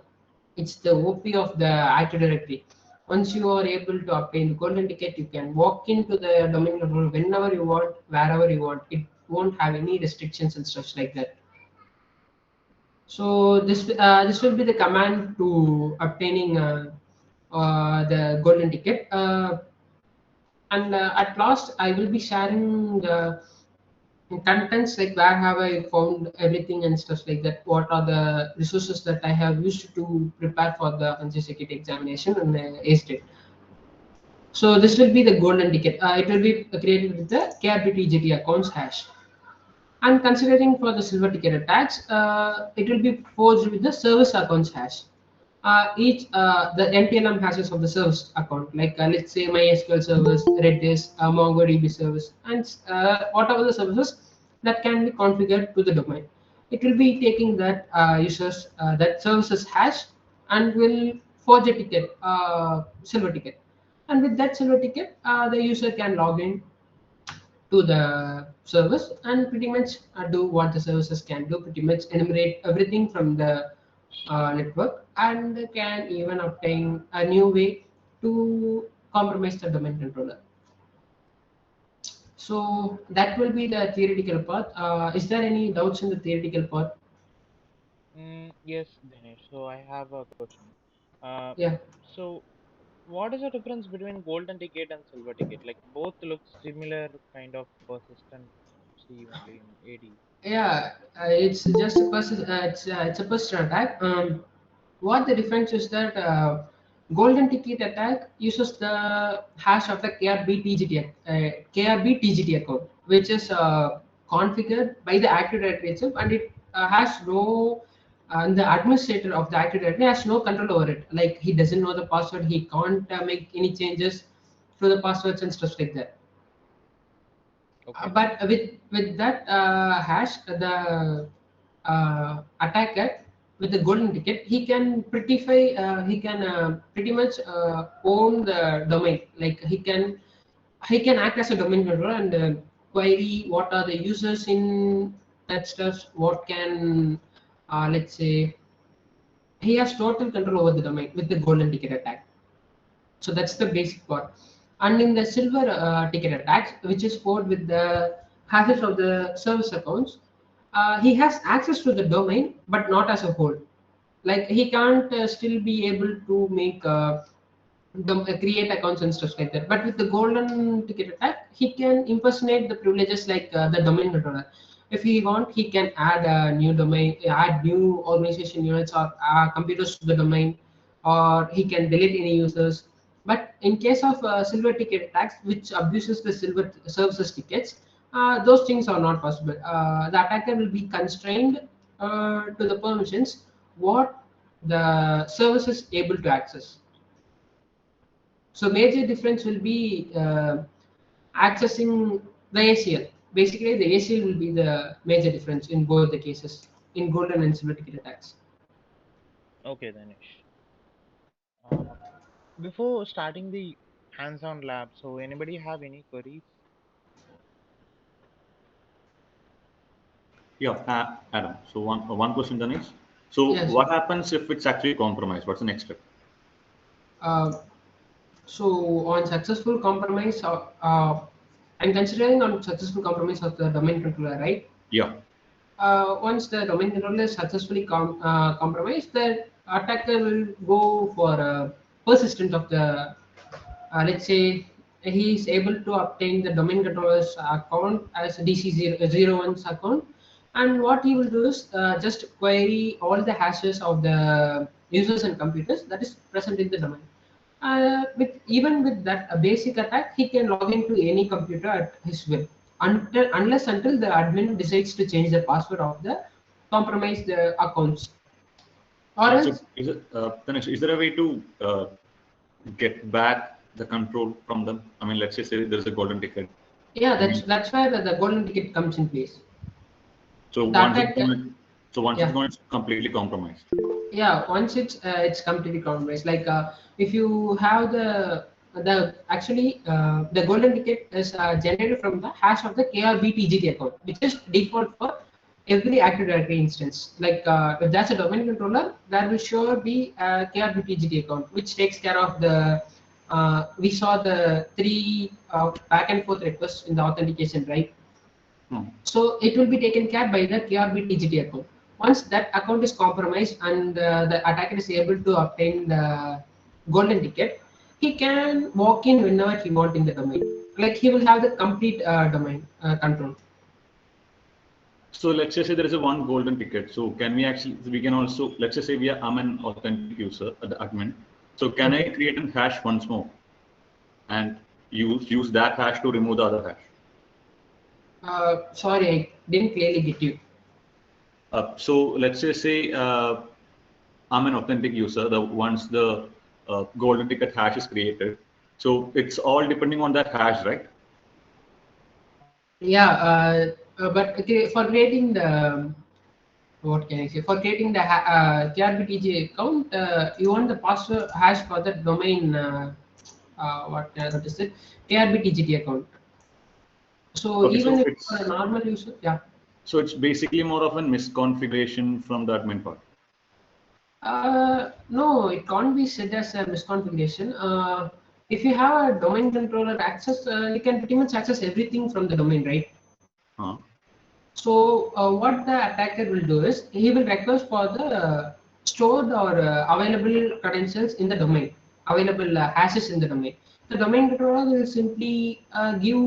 It's the OP of the Active Directory. Once you are able to obtain the golden ticket, you can walk into the domain controller whenever you want, wherever you want. It won't have any restrictions and stuff like that. So this will be the command to obtaining the golden ticket. And at last, I will be sharing the contents, like where have I found everything and stuff like that. What are the resources that I have used to prepare for the Handson security examination and aced it. So this will be the golden ticket. It will be created with the KRBTGT accounts hash. And considering for the silver ticket attacks, it will be forged with the service accounts hash. Each the MPLM hashes of the service account, like let's say MySQL service, Redis, MongoDB service, and whatever the services that can be configured to the domain. It will be taking that users that services hash and will forge a ticket, silver ticket, and with that silver ticket, the user can log in to the service and pretty much do what the services can do, pretty much enumerate everything from the network, and can even obtain a new way to compromise the domain controller. So that will be the theoretical part. Is there any doubts in the theoretical part? Yes, Dinesh. So I have a question. Uh, Yeah. so what is the difference between golden ticket and silver ticket? Like both look similar, kind of persistent C only in AD. Yeah, it's just a it's a persistent attack. What the difference is that golden ticket attack uses the hash of the KRB account, which is configured by the Active Directory itself, and it has no and the administrator of the Active Directory has no control over it. Like he doesn't know the password, he can't make any changes to the passwords and stuff like that. Okay. But with that hash, the attacker with the golden ticket, he can pretty much own the domain. Like he can act as a domain controller and query what are the users in that stuff. What can let's say he has total control over the domain with the golden ticket attack. So that's the basic part. And in the silver ticket attacks, which is forward with the hashes of the service accounts, he has access to the domain, but not as a whole. Like he can't still be able to make create accounts and stuff like that. But with the golden ticket attack, he can impersonate the privileges like the domain controller. If he want, he can add a new domain, add new organization units or computers to the domain, or he can delete any users. But in case of silver ticket attacks, which abuses the silver services tickets, those things are not possible. The attacker will be constrained to the permissions what the service is able to access. So major difference will be accessing the ACL. Basically, the ACL will be the major difference in both the cases in golden and silver ticket attacks. Okay, Dinesh. Uh, Before starting the hands-on lab, so anybody have any queries? Yeah, Adam. So one question, Dhanesh. So Yes. what happens if it's actually compromised? What's the next step? Uh, so on successful compromise, I'm considering on successful compromise of the domain controller, right? Yeah. Once the domain controller is successfully compromised, the attacker will go for a persistent of the let's say he is able to obtain the domain controller's account as a DC001's account, and what he will do is just query all the hashes of the users and computers that is present in the domain. With even with that a basic attack, he can log into any computer at his will, until the admin decides to change the password of the compromised accounts, or So else. is it, Dhanesh, is there a way to get back the control from them? I mean, let's say there's a golden ticket. Yeah, I mean, that's where the golden ticket comes in place. so The once it's attack, gone, so once it's yeah, gone, it's completely compromised. yeah. Once it's completely compromised. Like if you have the actually the golden ticket is generated from the hash of the KRBTGT account, which is default for every Active Directory instance. Like if that's a domain controller, there will sure be a KRBTGT account, which takes care of the we saw the three back and forth requests in the authentication, right? Hmm. So it will be taken care by the KRB TGT account. Once that account is compromised and the attacker is able to obtain the golden ticket, he can walk in whenever he want in the domain. Like he will have the complete domain control. So let's just say there is a one golden ticket. So can we actually, we can also, let's just say I'm an authentic user, the admin. So can I Okay. create a hash once more and use that hash to remove the other hash? Sorry, I didn't clearly get you. So let's just say I'm an authentic user. The once the golden ticket hash is created, so it's all depending on that hash, right? Yeah, but okay, for creating the what can I say? For creating the KRBTG account, you want the password hash for the domain. What is it? KRBTGT account. So Okay, even so if for a it's normal user, yeah. basically more of a misconfiguration from the admin part. No, it can't be said as a misconfiguration. If you have a domain controller access, you can pretty much access everything from the domain, right? Huh? So what the attacker will do is he will request for the stored or available credentials in the domain, available hashes in the domain. The domain controller will simply give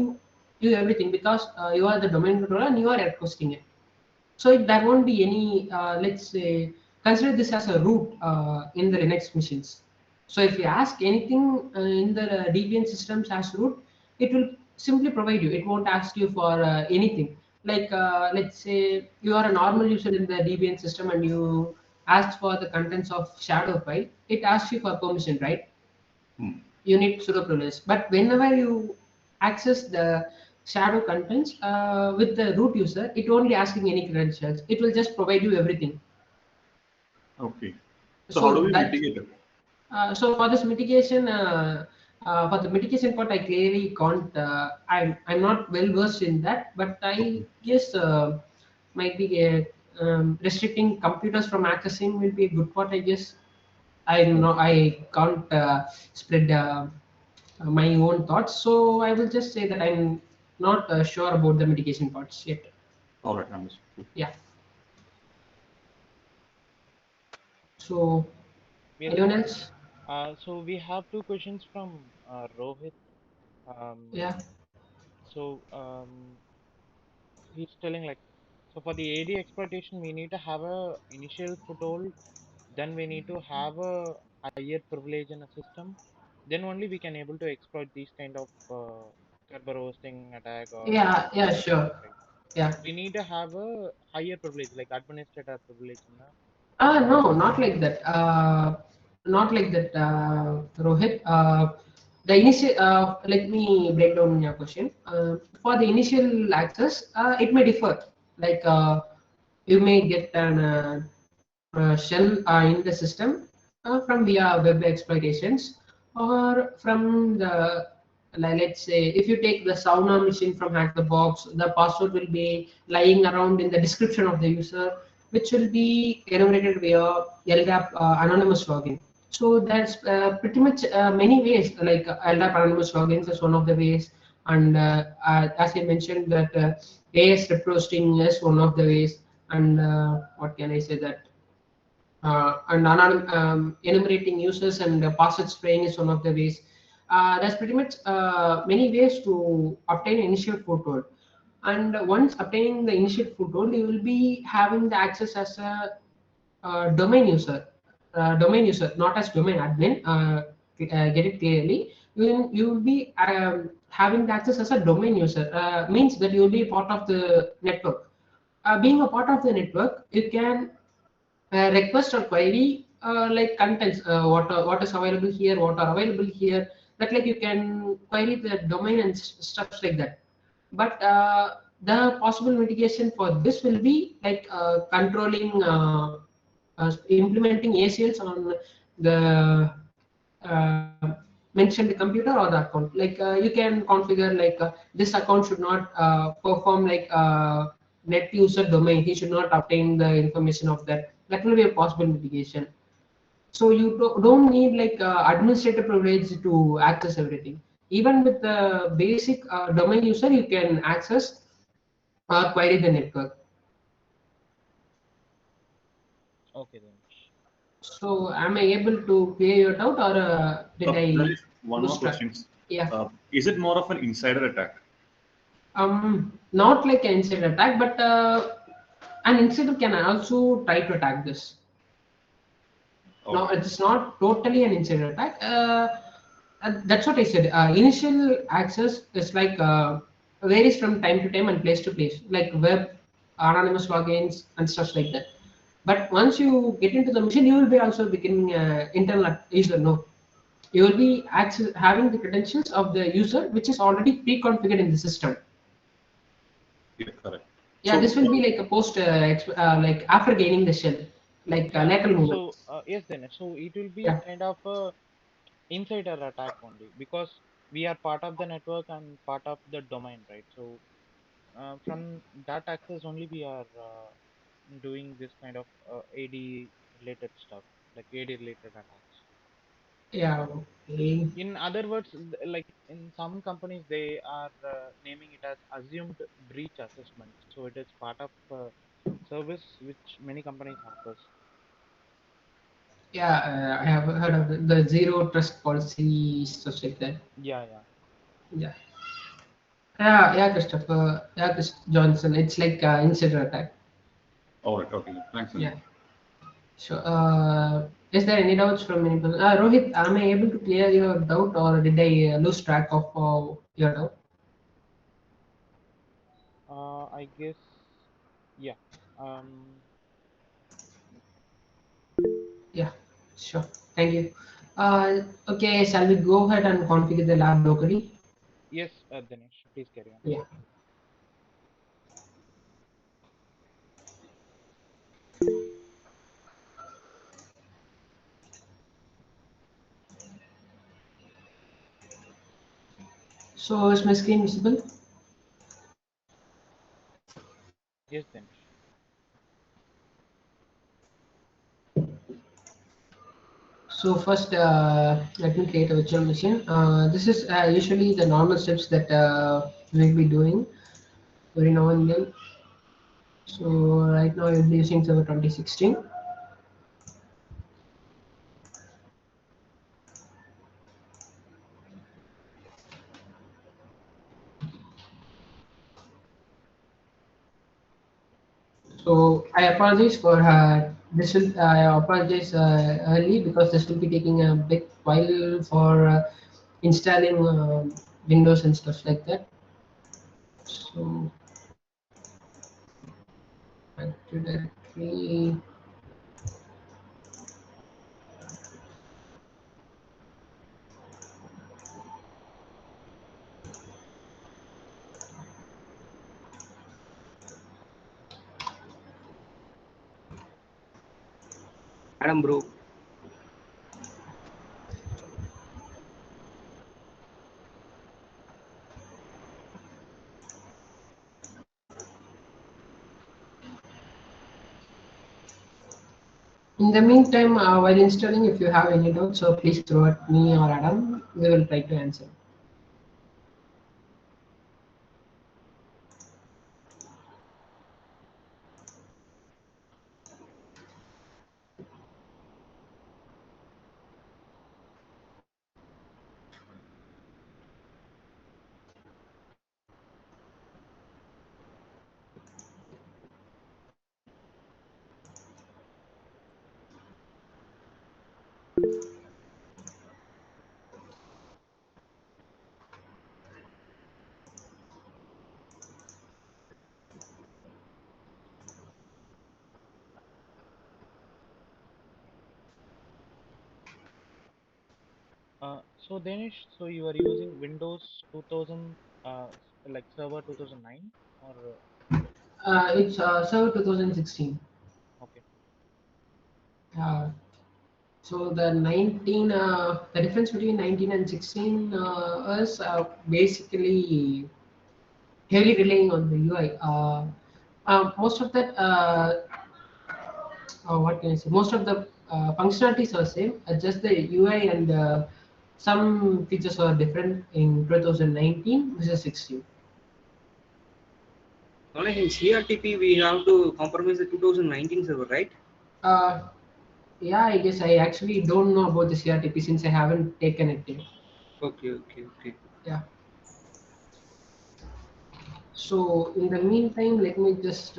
you everything because you are the domain controller and you are requesting it. So there won't be any, let's say, consider this as a root in the Linux machines. So if you ask anything in the Debian systems as root, it will simply provide you. It won't ask you for anything. Like let's say you are a normal user in the Debian system and you ask for the contents of shadow file. It asks you for permission, right? Hmm. You need pseudo privilege. But whenever you access the shadow contents with the root user, it won't be asking any credentials. It will just provide you everything. Okay. So how do So we that mitigate it? so for this mitigation, for the mitigation part, I clearly can't. I'm not well versed in that, but I Okay. guess might be restricting computers from accessing will be a good part. I guess I can't spread my own thoughts, so I will just say that I'm not sure about the mitigation parts yet. All right, understood. Yeah. So Yes. anyone else? So we have two questions from Rohit. Um, Yeah. so he's telling like, so for the AD exploitation, we need to have a initial foothold, then we need to have a higher privilege in a system, then only we can able to exploit these kind of Kerber hosting attack or Yeah. Yeah. DDoS Sure. attack, right? Yeah. We need to have a higher privilege, like administrator privilege in the No, not like that. Not like that, Rohit. The initial, let me break down your question. For the initial access, it may differ. Like you may get an shell in the system from via web exploitations or from the let's say if you take the sauna machine from hack the box, the password will be lying around in the description of the user, which will be enumerated via LDAP anonymous login. So there's pretty much many ways, like LDAP anonymous logins is one of the ways, and as I mentioned that AS reposting is one of the ways, and what can I say that and enumerating users and password spraying is one of the ways. There's pretty much many ways to obtain initial foothold. And once obtaining the initial foothold, you will be having the access as a domain user, not as domain admin. Get it clearly. You will be having the access as a domain user. Means that you will be part of the network. Being a part of the network, you can request or query like contents, what is available here, what are available here, that like you can query the domain and stuff like that. But the possible mitigation for this will be like controlling implementing ACLs on the mentioned computer or the account. Like you can configure like this account should not perform like net user domain, he should not obtain the information of that. That will be a possible mitigation. So you don't need like administrative privilege to access everything. Even with the basic domain user, you can access or query the network. Okay then. So am I able to clear your doubt, or did There I is one more lose track? question. Yeah. Is it more of an insider attack? Not like an insider attack, but an insider can also try to attack this. No, Okay. it's not totally an insider attack. That's what I said. Initial access is like varies from time to time and place to place, like web, anonymous logins, and stuff like that. But once you get into the machine, you will be also becoming internal user. No, you will be access having the credentials of the user, which is already pre-configured in the system. Yeah, correct. Yeah, So this will be like a post, like after gaining the shell, like Yeah. lateral movement. So yes, then. So it will be Yeah, kind of a insider attack only because we are part of the network and part of the domain, right? So from that access only we are doing this kind of AD related stuff, like AD related attacks. yeah, okay. In other words, like in some companies, they are naming it as assumed breach assessment. So it is part of service which many companies offers. Yeah, I have heard of the zero trust policy, stuff like that. Yeah, yeah. Yeah, yeah, Christopher, yeah, Chris Johnson. It's like insider attack. all right, okay. Thanks, Sunil. Yeah, sure. Is there any doubts from anyone? Rohit, am I able to clear your doubt, or did I lose track of your doubt? I guess, yeah. Um, Yeah, sure. Thank you. Okay, shall we go ahead and configure the lab locally? yes, Dinesh, please carry on. Yeah. So is my screen visible? Yes, Dinesh. So first, let me create a virtual machine. This is usually the normal steps that we'll be doing every now and then. So right now we'll be using server 2016. So I apologize for this. I apologize early because this will be taking a bit while for installing Windows and stuff like that. So Active Directory. Adam, bro. In the meantime, while installing, if you have any doubts, so please throw at me or Adam. We will try to answer. So Dinesh, so you are using Windows 2000, like Server 2009, or It's server 2016. okay, Uh, so the 19, the difference between 19 and 16 is basically heavily relying on the UI. Most of that, what can I say? Most of the functionalities are same, just the UI and some features are different in 2019 versus 16. Knowledge in CRTP, we have to compromise the 2019 server, right? Uh, yeah, I guess I actually don't know about the CRTP since I haven't taken it yet. Okay, okay, okay. Yeah. So in the meantime, let me just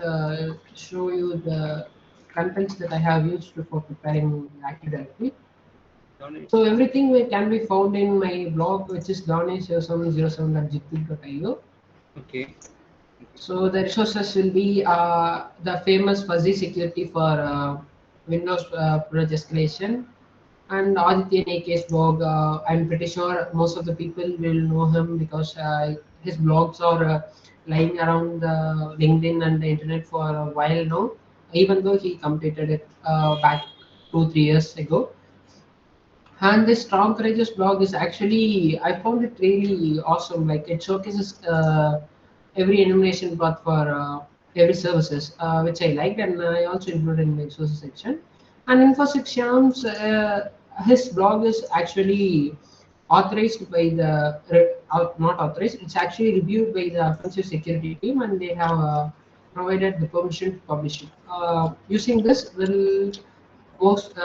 show you the contents that I have used for preparing Active Directory. Knowledge. So everything can be found in my blog, which is dhanesh0707.jitpig.io. Okay. So the resources will be the famous fuzzy security for Windows privilege escalation and Aditya Nake's blog. I'm pretty sure most of the people will know him because his blogs are lying around the LinkedIn and the internet for a while now. Even though he completed it back 2 3 years ago, and this Strong Courageous blog is actually, I found it really awesome. Like it showcases every enumeration path for every services, which I liked, and I also included in the resources section. And InfoSec Shyam's his blog is actually authorized by the not authorized. It's actually reviewed by the offensive security team, and they have provided the permission to publish it. Using this will most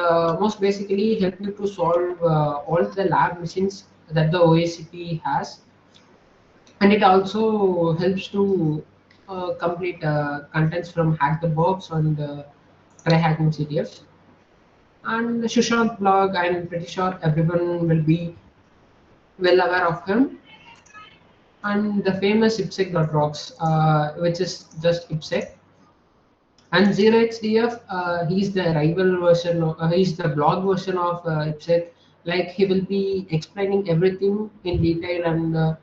basically help you to solve all the lab machines that the OACP has, and it also helps to complete contents from Hack the Box and try hacking CTFs. And the Sushant blog, I'm pretty sure everyone will be well aware of him. And the famous ipsec.rocks, which is just ipsec. And 0xdf, he's the rival version, he's the blog version of ipsec. Like he will be explaining everything in detail and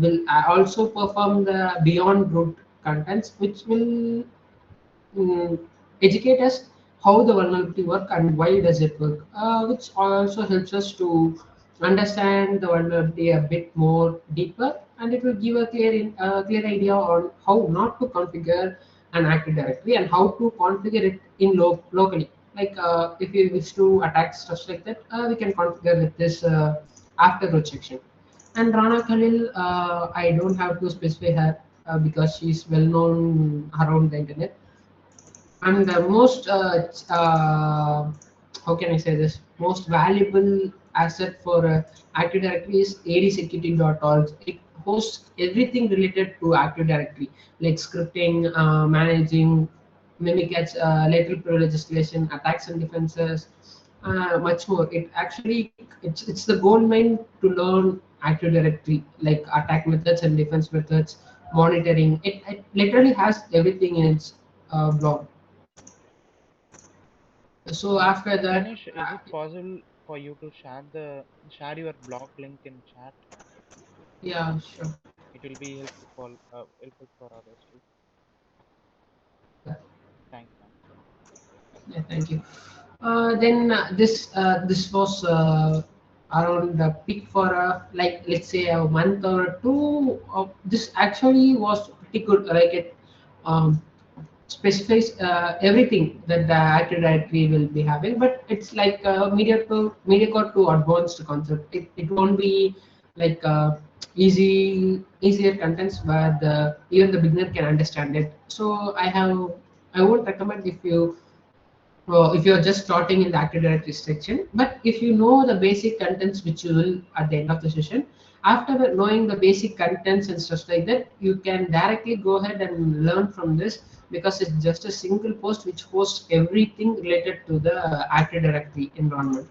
will also perform the beyond root contents, which will mm, educate us how the vulnerability work and why does it work, which also helps us to understand the vulnerability a bit more deeper, and it will give a clear idea on how not to configure an Active Directory and how to configure it in locally. Like if we wish to attack stuff like that, we can configure with this after root section. And Rana Khalil, I don't have to specify her because she's well known around the internet. And the most how can I say this, most valuable asset for Active Directory is adsecurity.org. It hosts everything related to Active Directory, like scripting, managing mimikatz, lateral privilege escalation, attacks and defenses, much more. It actually, it's the gold mine to learn Active Directory, like attack methods and defense methods, monitoring. It literally has everything in its blog. So after that, Dhanesh, is it possible for you to share your blog link in chat? yeah, sure. It will be helpful for others too. Yeah, Thanks. yeah, thank you. Then this was around the peak for like let's say a month or two. This actually was pretty good. Like it um, specifies everything that the Active Directory will be having, but it's like mediocre to advanced concept. It won't be like easier contents where the even the beginner can understand it. So I won't recommend if you're just starting in the Active Directory section. But if you know the basic contents, which you will at the end of the session, after knowing the basic contents and stuff like that, you can directly go ahead and learn from this, because it's just a single post which hosts everything related to the Active Directory environment.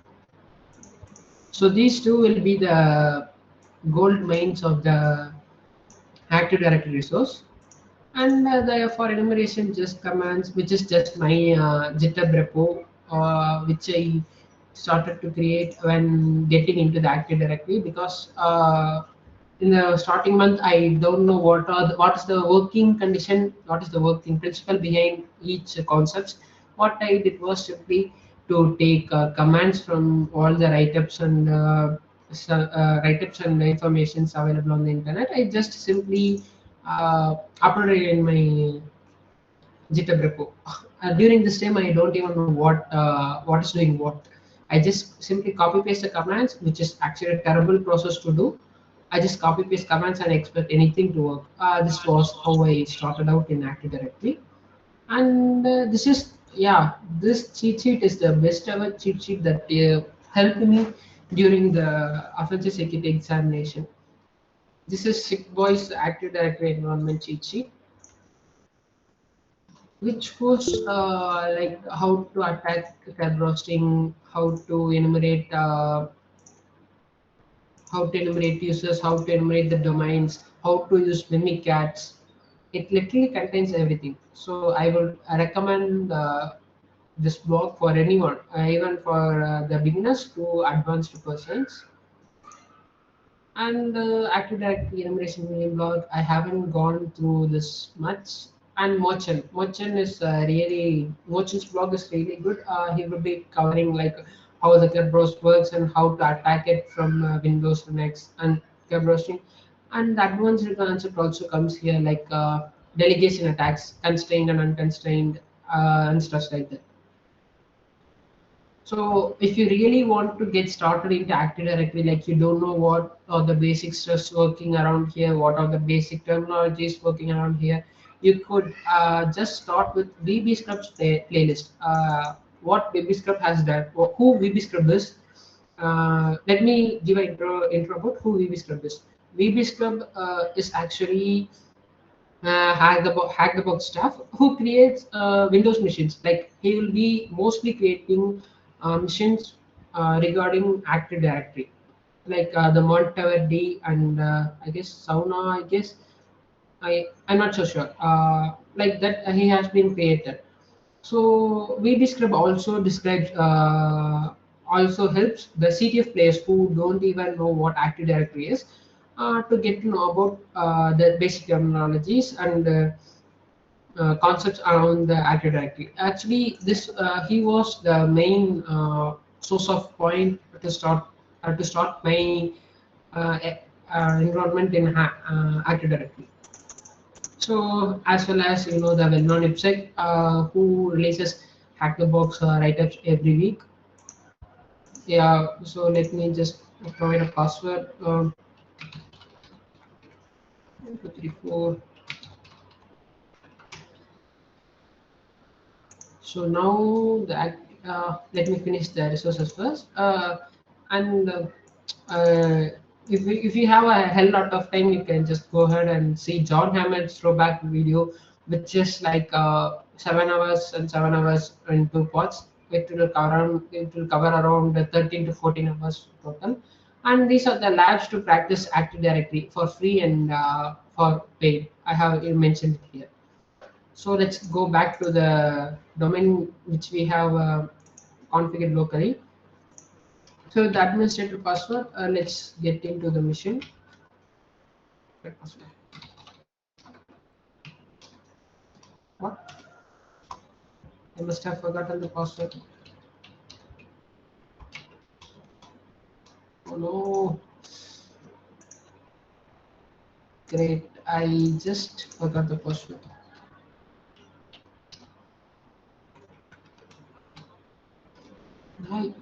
So these two will be the gold mines of the Active Directory resource. And the for enumeration just commands, which is just my GitHub repo, which I started to create when getting into the Active Directory, because in the starting month I don't know what is the working condition, what is the working principle behind each concepts. What I did was simply to take commands from all the write-ups and write-ups and informations available on the internet. I just simply uploaded in my GitHub repo. During this time, I don't even know what is doing what. I just simply copy paste the commands, which is actually a terrible process to do. I just copy paste commands and expect anything to work. This was how I started out in Active Directory, and this is, yeah, this cheat sheet is the best ever cheat sheet that helped me during the offensive security examination. This is Sick Boy's Active Directory environment cheat sheet, which was like how to attack tab roasting, how to enumerate users, how to enumerate the domains, how to use mimikatz. It literally contains everything. So I would recommend this blog for anyone, even for the beginners to advanced persons. And Active Directory enumeration medium blog, I haven't gone through this much. And Merchant is Merchant's blog is really good. He will be covering like how the Kerberos works and how to attack it from Windows, Linux, and Kerberosing. And the advanced concept also comes here, like delegation attacks, constrained and unconstrained, and stuff like that. So if you really want to get started into Active Directory, like you don't know what are the basic stuffs working around here, what are the basic terminologies working around here, you could just start with VB Scrub's playlist. What VB Scrub has done, who VB Scrub is. Let me give an intro about who VB Scrub is. VB Scrub is actually hack the box staff who creates Windows machines. Like he will be mostly creating machines regarding Active Directory, like the Monteverdi and I guess Sauna. I guess I'm not so sure. Like that, he has been created. So VBScript also describes also helps the CTF players who don't even know what Active Directory is to get to know about the basic terminologies and concepts around the Active Directory. Actually, this he was the main source of point to start my enrollment in Active Directory. So as well as the well-known website who releases hack the box write-ups every week. Yeah, so let me just provide a password. 234. So now let me finish the resources first. And if you have a hell lot of time, you can just go ahead and see John Hammond's throwback video, which is like 7 hours and 7 hours in two parts. It will cover around 13 to 14 hours total. And these are the labs to practice Active Directory for free and for paid. I have mentioned it here. So let's go back to the domain which we have configured locally. So the administrator password, let's get into the machine. What? I must have forgotten the password. Oh no. Great. I just forgot the password. Hi.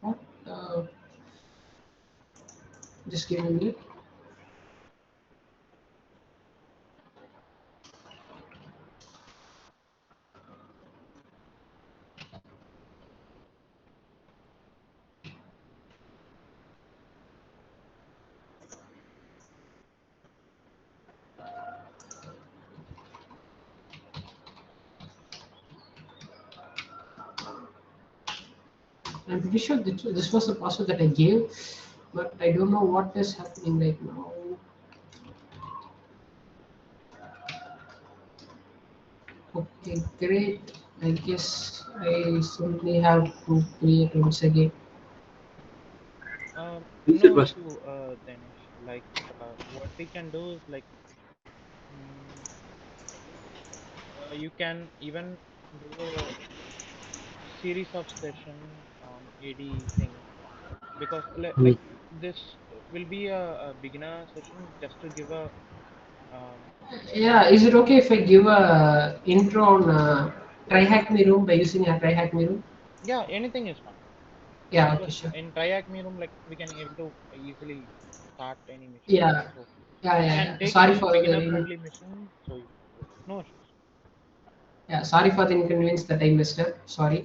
What? Just give me a minute. I'm pretty sure that this was the password that I gave, but I don't know what is happening right now. Okay, great. I guess I simply have to create once again. No issue, Dhanesh. Like, what we can do is like, mm, you can even do a series of session on AD thing. because Mm. like this will be a beginner session just to give a um, Yeah, is it okay if I give a intro on try hack me room by using a try hack me room? yeah, anything is fine Yeah, okay, because sure. in triac me room like we can able to easily start any mission, Yeah, so yeah, you yeah, can yeah. take Sorry any for beginner the friendly mission, so no issues. yeah, sorry for the inconvenience that I missed up. Sorry.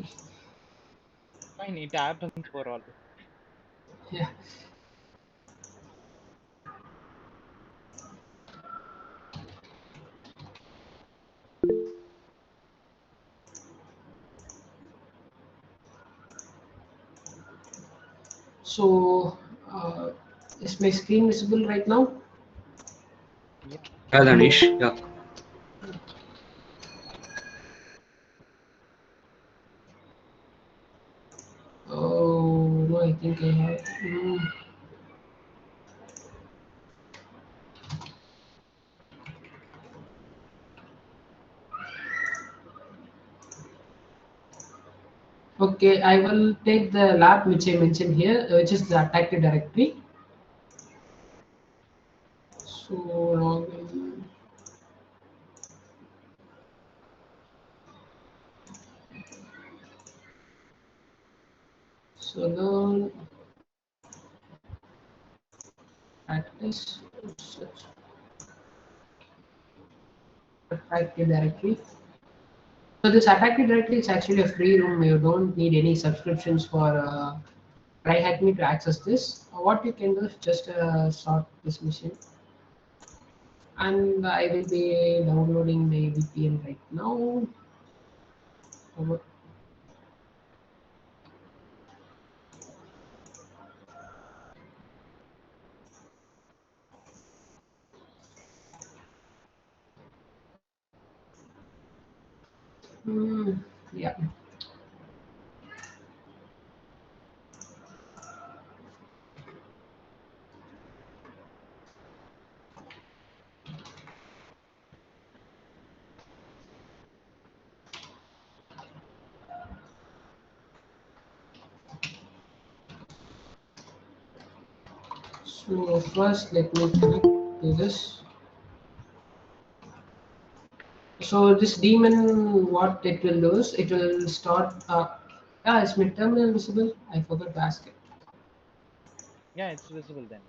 Fine, it happens for all. Yeah. So, is my screen visible right now? Yep. Yeah, Dhanesh. Yeah. Oh no, I think I have. Okay, I will take the lab which I mentioned here, which is the attack directory. So login. So learn practice attack directory. So this attack directory is actually a free room. You don't need any subscriptions for try hack me to access this. What you can do is just start this machine, and I will be downloading my VPN right now. Over. Hmm, yeah. So first, let me connect to this. So this daemon, what it will do is it will start. Yeah, is my terminal visible? I forgot to ask it. Yeah, it's visible then.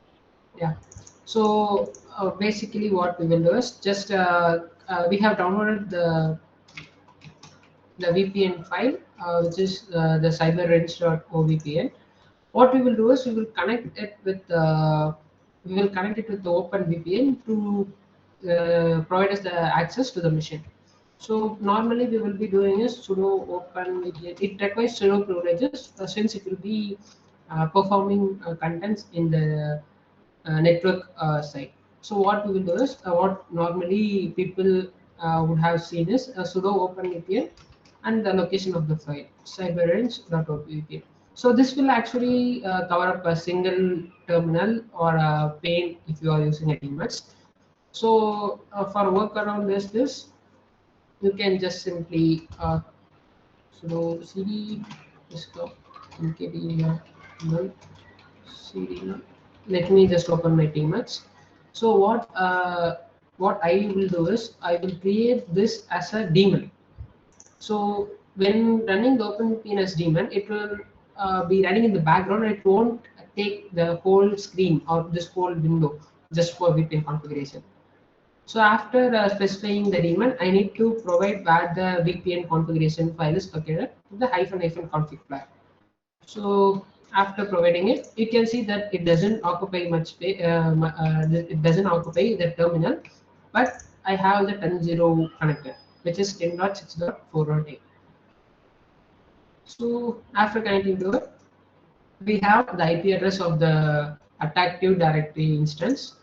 Yeah. So basically, what we will do is just we have downloaded the VPN file, which is the cyberrange.ovpn. What we will do is we will connect it with the Open VPN to provide us the access to the machine. So normally we will be doing is sudo open VPN. It requires sudo privileges since it will be performing contents in the network side. So what we will do is what normally people would have seen is sudo open VPN and the location of the file cyberrange.opvpn. So this will actually cover up a single terminal or a pane if you are using a DMAX. So for workaround this you can just simply sudo cd desktop mkd null cd null. Let me just open my tmx. So what I will do is I will create this as a daemon. So when running the OpenVPN as daemon, it will be running in the background. It won't take the whole screen or this whole window just for VPN configuration. So after specifying the daemon, I need to provide where the VPN configuration file is located with the hyphen config flag. So after providing it, you can see that it doesn't occupy much space. It doesn't occupy the terminal, but I have the 10.0 connected, which is 10.6.4.8. So after connecting to it, we have the IP address of the attactive directory instance.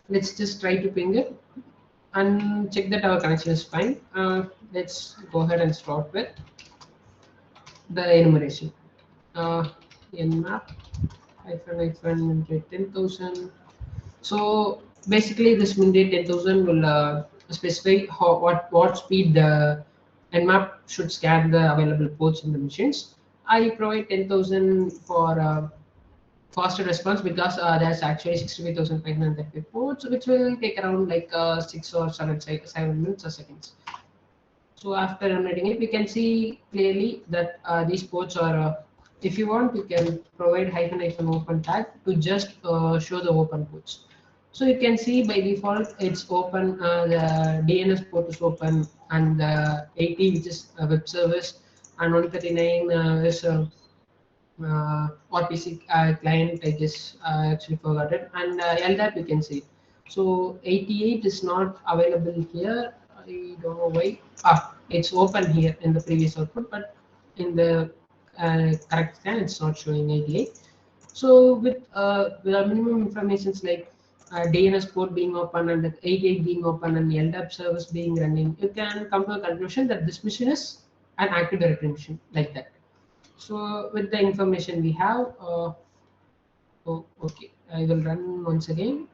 Let's just try to ping it and check that our connection is fine. Let's go ahead and start with the enumeration. Nmap hyphen 10,000. So basically, this Minday 10,000 will specify what speed the Nmap should scan the available ports in the machines. I provide 10,000 for faster response because there's actually 65,500 ports, which will take around like 6 or 7 minutes or seconds. So after running it, we can see clearly that these ports are, if you want, you can provide hyphen open tag to just show the open ports. So you can see by default it's open, the DNS port is open, and the 80, which is a web service, and 139 is RPC client, I guess. I actually forgot it, and LDAP you can see. So 88 is not available here. I don't know why. It's open here in the previous output, but in the correct scan, it's not showing 88. So with the minimum informations like DNS port being open and the 88 being open and the LDAP service being running, you can come to a conclusion that this machine is an Active Directory machine, like that. So with the information we have, okay, I will run once again.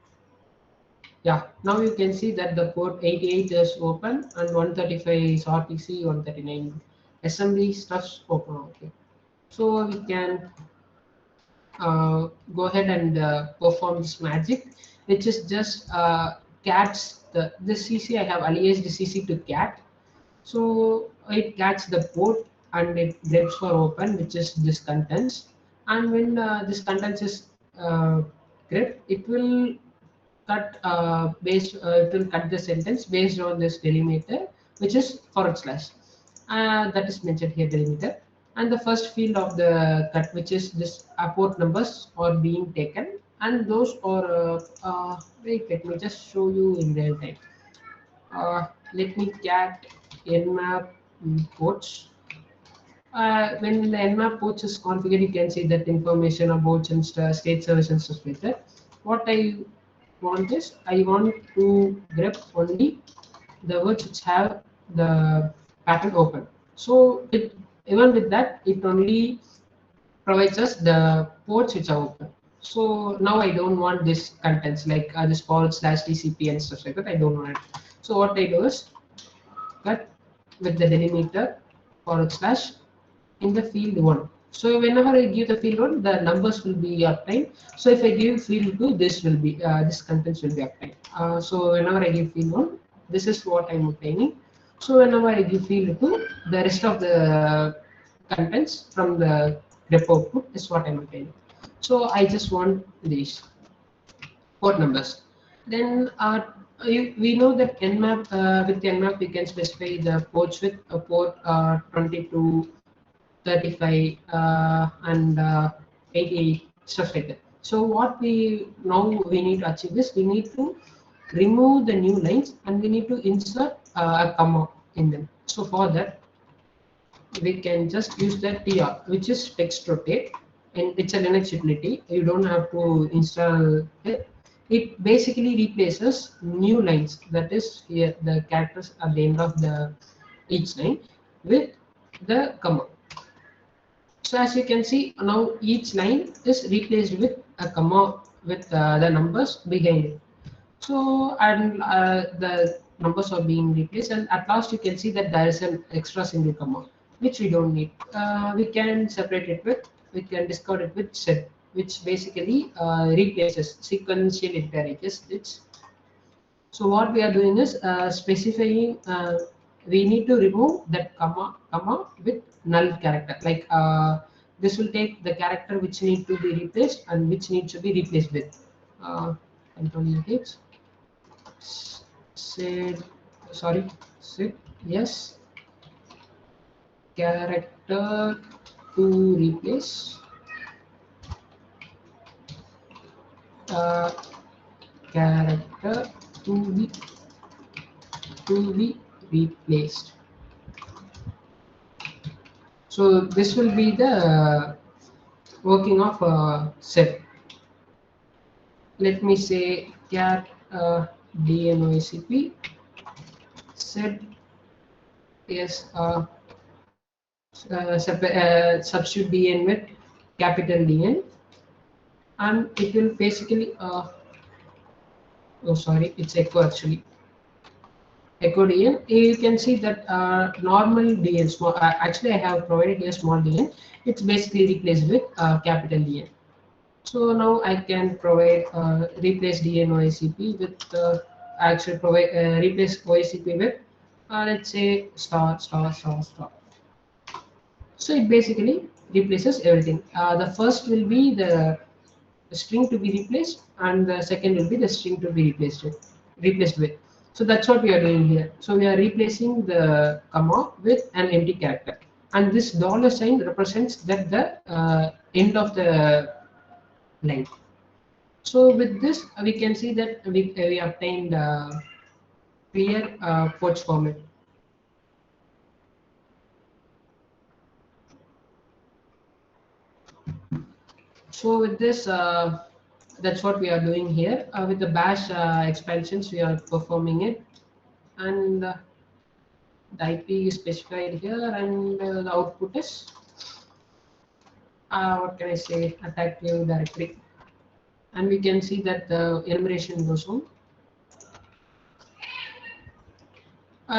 Yeah, now you can see that the port 88 is open and 135 is RPC, 139 assembly stuff's open. Okay, so we can go ahead and perform this magic, which is just cats the CC. I have aliased the CC to cat. So it gets the port and it grabs for open, which is this contents. And when this contents is grabbed, it will it will cut the sentence based on this delimiter, which is forward slash. That is mentioned here, delimiter. And the first field of the cut, which is this port numbers, are being taken, and those are wait. Let me just show you in real time. Let me get nmap ports. When the nmap ports is configured, you can see that information about and state service and stuff like that. What I want is I want to grab only the words which have the pattern open. So even with that, it only provides us the ports which are open. So now I don't want this contents like this forward slash TCP and stuff like that. I don't want it. So what I do is cut with the delimiter forward slash in the field 1. So whenever I give the field 1, the numbers will be obtained. So if I give field 2, this will be this contents will be obtained. So whenever I give field 1, this is what I'm obtaining. So whenever I give field 2, the rest of the contents from the grep output is what I'm obtaining. So I just want these port numbers. Then we know that nmap with nmap we can specify the ports with a port 22, 35 and 88, stuff like that. So what we need to achieve is we need to remove the new lines and we need to insert a comma in them. So for that we can just use the TR, which is text rotate, and it's a Linux utility. You don't have to install it. It basically replaces new lines, that is here the characters at the end of the each line, with the comma. So as you can see, now each line is replaced with a comma with the numbers behind it. So and the numbers are being replaced, and at last you can see that there is an extra single comma which we don't need. We can separate it with, we can discard it with set, which basically replaces sequential integers. So what we are doing is specifying. We need to remove that comma with null character. Like this will take the character which need to be replaced and which needs to be replaced with. Control indicates said said yes character to replace uh, character to be replaced. So this will be the working of set. Let me say cat dnoicp set yes substitute dn with capital Dn, and it will basically oh sorry, it's echo actually. echo DN, you can see that normal DN, small, actually I have provided a small DN, it's basically replaced with capital DN. So now I can provide replace DN OICP with actually provide replace OICP with let's say star star star star. So it basically replaces everything. The first will be the string to be replaced, and the second will be the string to be replaced with. So that's what we are doing here. So we are replacing the comma with an empty character, and this dollar sign represents that the end of the line. So with this, we can see that we obtained clear porch format. So with this, that's what we are doing here. With the bash expansions, we are performing it, and the IP is specified here, and the output is what can I say? Attack new directory, and we can see that the enumeration goes on.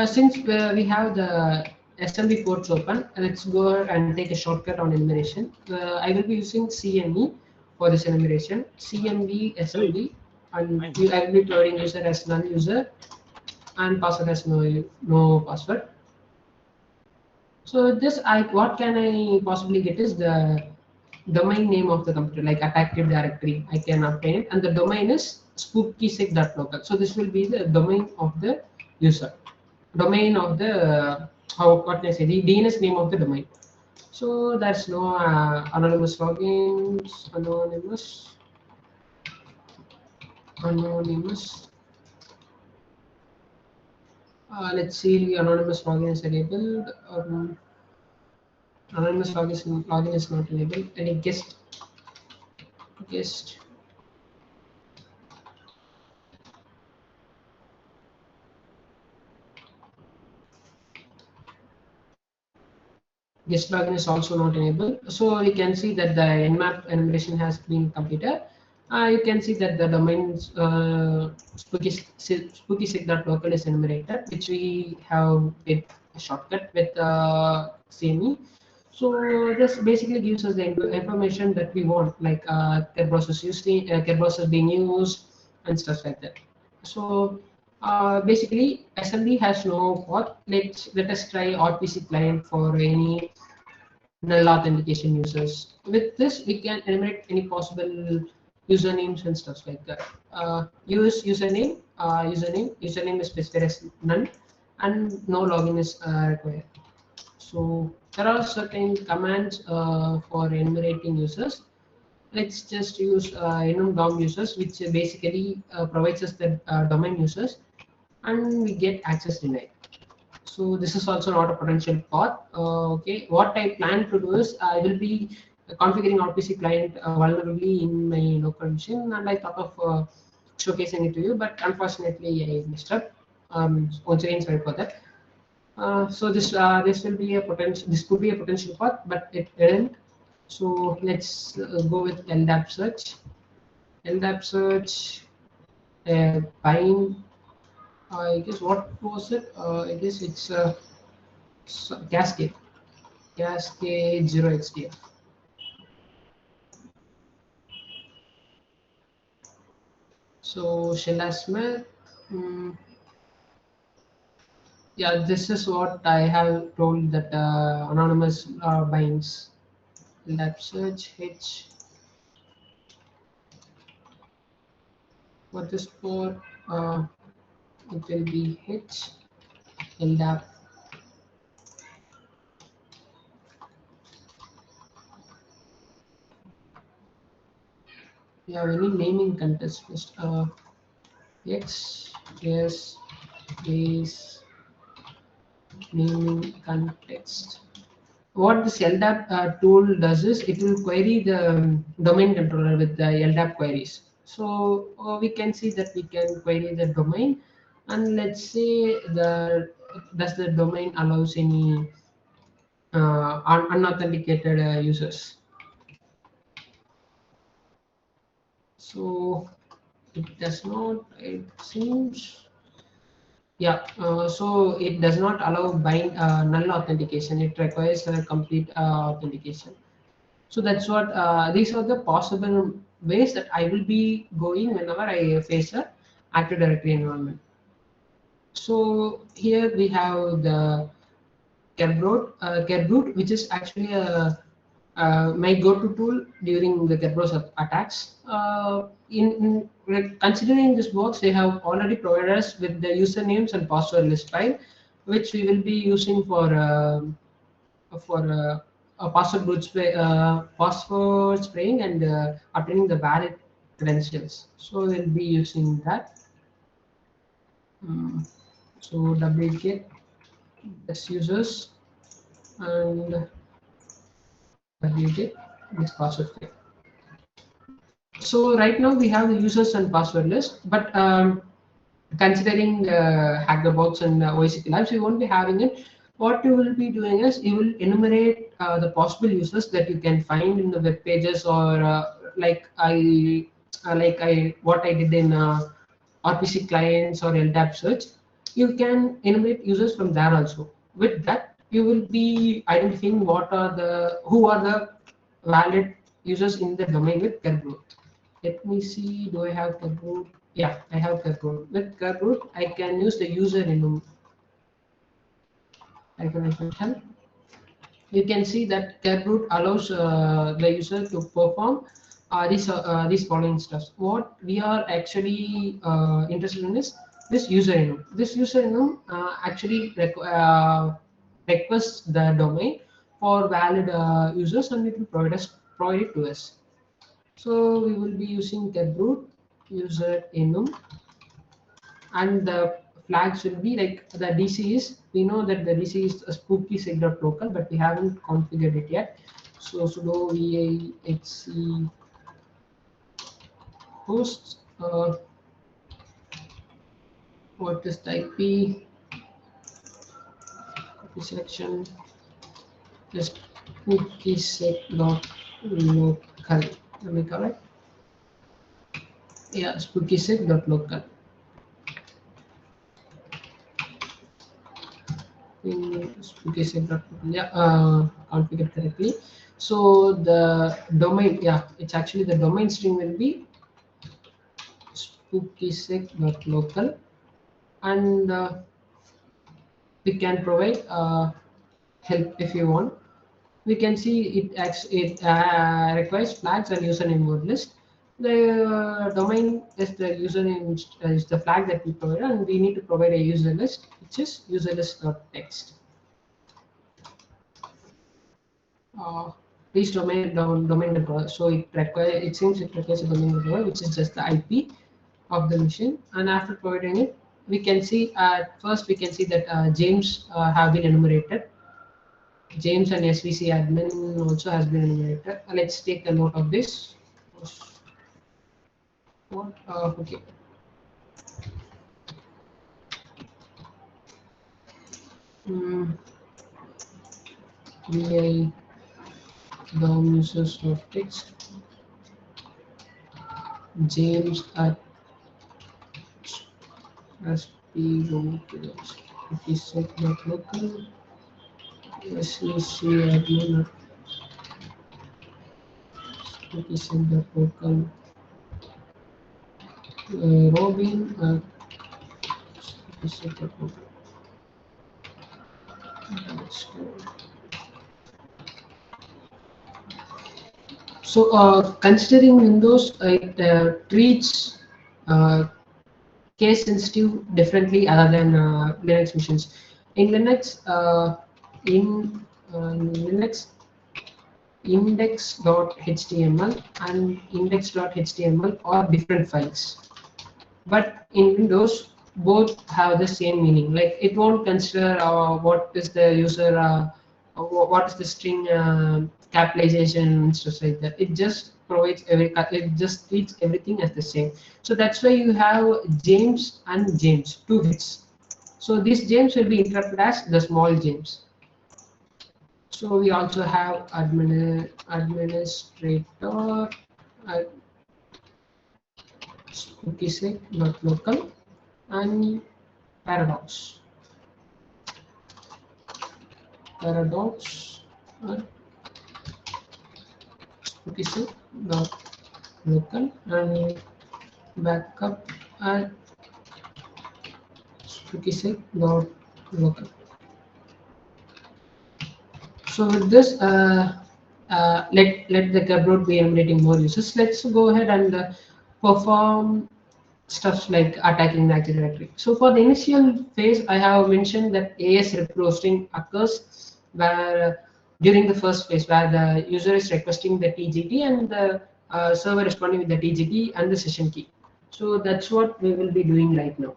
Since we have the assembly ports open, let's go and take a shortcut on enumeration. I will be using CME for this enumeration. CME assembly, and I will be providing user as null user and password as no password. So this what can I possibly get is the domain name of the computer, like attack directory. I can obtain it, and the domain is spookysec.local. So this will be the domain of the user, domain of the how what can I say, the DNS name of the domain. So that's no anonymous logins, anonymous. Let's see, anonymous login is enabled. Anonymous login is not enabled. Any guest guest login is also not enabled. So you can see that the nmap enumeration has been completed. You can see that the domains spookysec.local is enumerated, which we have with a shortcut with CME. So this basically gives us the information that we want, like care process being used and stuff like that. So basically, SMB has no path. Let us try RPC client for any null authentication users. With this, we can enumerate any possible usernames and stuff like that. Use username is specified as none, and no login is required. So there are certain commands for enumerating users. Let's just use enum dom users, which basically provides us the domain users, and we get access denied. So this is also not a potential path. Okay, what I plan to do is I will be configuring RPC client vulnerably in my local machine, and I thought of showcasing it to you, but unfortunately I messed up. Once again, sorry for that. So this will be a potential. This could be a potential path, but it isn't. So let's go with LDAP search. LDAP search. Bind. I guess what was it? I guess it's Cascade. Cascade 0xdf. So shell as met. Yeah, this is what I have told that anonymous binds. LDAP search h. For this port, it will be h LDAP. We have any naming contest first. X yes is naming context. What this LDAP tool does is it will query the domain controller with the LDAP queries. So we can see that we can query the domain, and let's say does the domain allows any unauthenticated users. So it does not. It seems Yeah, so it does not allow bind null authentication. It requires a complete authentication. So that's what these are the possible ways that I will be going whenever I face a Active Directory environment. So here we have the Kerberos, which is actually my go-to tool during the Kerberos attacks. Like, considering this box, they have already provided us with the usernames and password list file, which we will be using for a password spraying and obtaining the valid credentials. So we'll be using that. Mm. So wget this users and wget this password file. So right now we have the users and password list, but considering hack the box and OICP labs, we won't be having it. What you will be doing is you will enumerate the possible users that you can find in the web pages, or what I did in RPC clients or LDAP search. You can enumerate users from there also. With that, you will be identifying who are the valid users in the domain with Kerberos. Let me see, do I have Kerberos? Yeah, I have Kerberos. With Kerberos, I can use the user enum. I can help. You can see that Kerberos allows the user to perform these following steps. What we are actually interested in is this user enum. This user enum actually requests the domain for valid users, and it will provide it to us. So we will be using Kerberos user enum, and the flags will be like the DC is, we know that the DC is a spooky sig.local, but we haven't configured it yet. So sudo va hc hosts, what is the IP selection, just spooky sig.local. Let me correct. Yeah, spooky sig.local. Okay, yeah, configured correctly. So the domain, yeah, it's actually the domain string will be spookysec.local, and we can provide help if you want. We can see it requires flags and username word list. The domain is the username is the flag that we provide, and we need to provide a user list, which is userlist.text. uh, Please domain controller. So it seems it requires a domain controller, which is just the IP of the machine. And after providing it, we can see at first we can see that James have been enumerated. James and SVC admin also has been enumerated. Let's take a note of this. What? Okay. VI DOM users of text. James at sp.local. SVC admin at Robin so considering Windows, it treats case sensitive differently other than Linux machines. In Linux, in Linux, index.html and index.html are different files. But in Windows, both have the same meaning. Like, it won't consider what is the user, what is the string capitalization and stuff like that. It just provides it just treats everything as the same. So that's why you have James and James, two hits. So this James will be interpreted as the small James. So we also have administrator spooky.local and paradox at spookyset.local and backup at spookyset.local. So with this, let the Kerberos be emulating more users. Let's go ahead and perform stuff like attacking the Active Directory. So for the initial phase, I have mentioned that AS reposting occurs where during the first phase, where the user is requesting the TGT and the server responding with the TGT and the session key. So that's what we will be doing right now.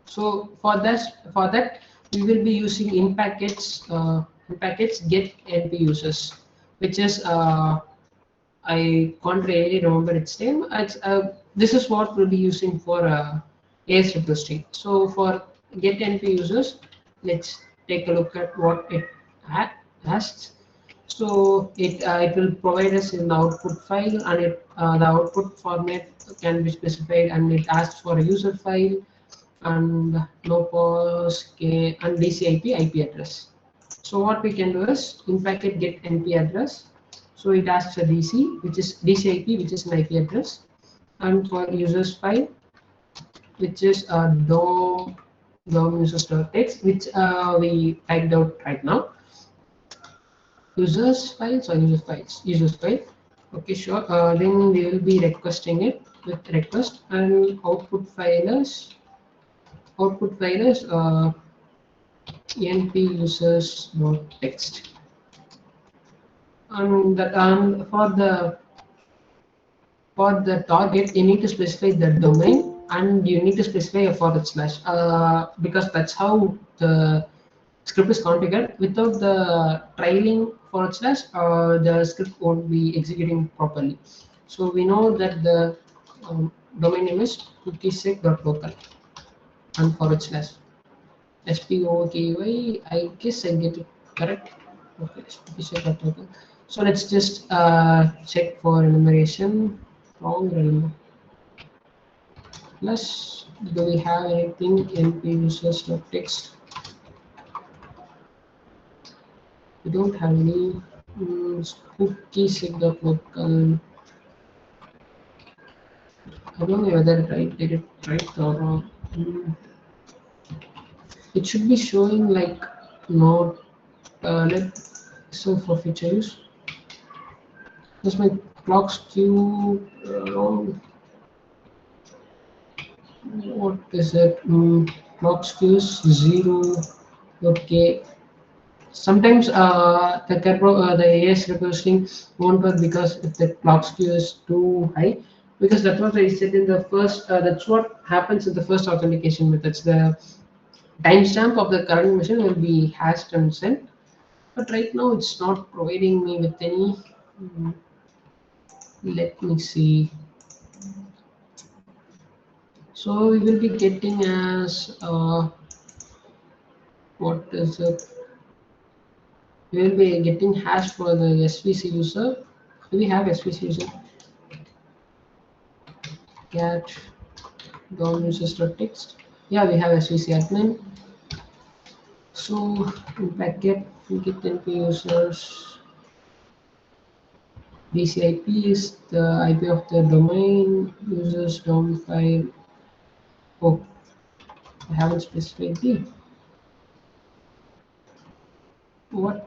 So for that we will be using in packets get NP users, which is I can't really remember its name. It's this is what we'll be using for AS reposting. So for get NP users, let's take a look at what it has. So it will provide us an output file, and the output format can be specified, and it asks for a user file and no pos k and DCIP IP address. So what we can do is in packet get NP address. So it asks a DC, which is DCIP, which is an IP address, and for users file, which is a dom users.txt, which we typed out right now. Users files or users file. Okay, sure. Then we will be requesting it with request, and output file is np users.txt. And for the target, you need to specify the domain, and you need to specify a forward slash because that's how the script is configured. Without the trailing forward slash, the script won't be executing properly. So we know that the domain name is cookiesec.local and forward slash spoky. I guess I get it correct. Okay, cookiesec.local. So let's just check for enumeration. Wrong remember. Plus, do we have anything np users.txt? We don't have any. Cookiesec.local. I don't know whether I did it right or wrong. It should be showing like not so for future use. Does my clock skew wrong? What is it? Clock skews 0. Okay. Sometimes the AS reposting won't work because if the clock skew is too high. Because that's what I said in the first. That's what happens in the first authentication methods. The timestamp of the current machine will be hashed and sent. But right now it's not providing me with any. Let me see. So we will be getting as what is it? We will be getting hash for the SVC user. Do we have SVC user? Cat dom users.txt. Yeah, we have SVC admin. So in packet we get NP users. DCIP is the IP of the domain. Users dom file. Oh, I haven't specified the what.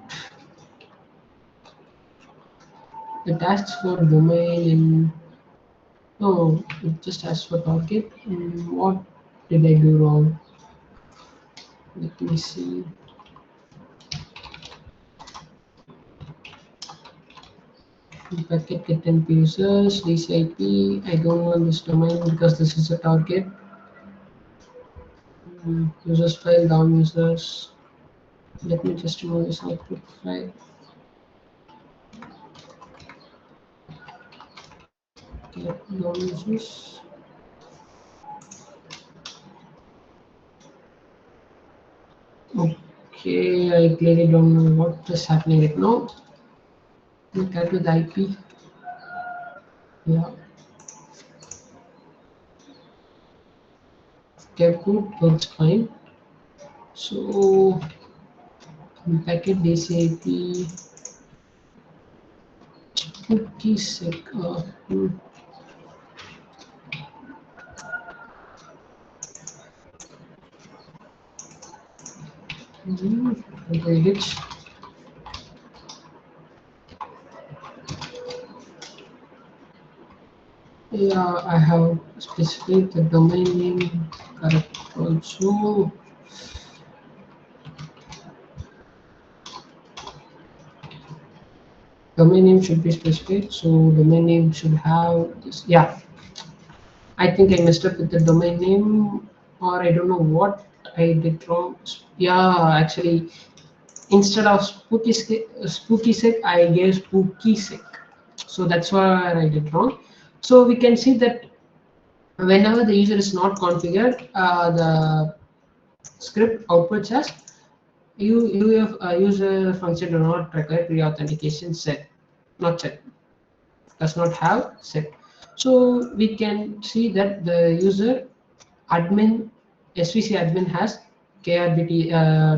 It asks for domain in. No, it just asks for target. What did I do wrong? Let me see. Packet get NP users, DCIP. I don't want this domain because this is a target. Users file, down users. Let me just remove this output file. Get down users. Okay, I clearly don't know what is happening right now. Look at with IP. Yeah. Keyboard works fine. So packet DCIP cookie sec. Which yeah, I have specified the domain name correct also. Domain name should be specified, so domain name should have this. Yeah, I think I messed up with the domain name, or I don't know what I did wrong. Yeah, actually, instead of spooky sec, I gave spooky sec. So that's where I did wrong. So we can see that whenever the user is not configured, the script outputs as UF user function do not require pre-authentication set, not set, does not have set. So we can see that the user admin SVC admin has KRBT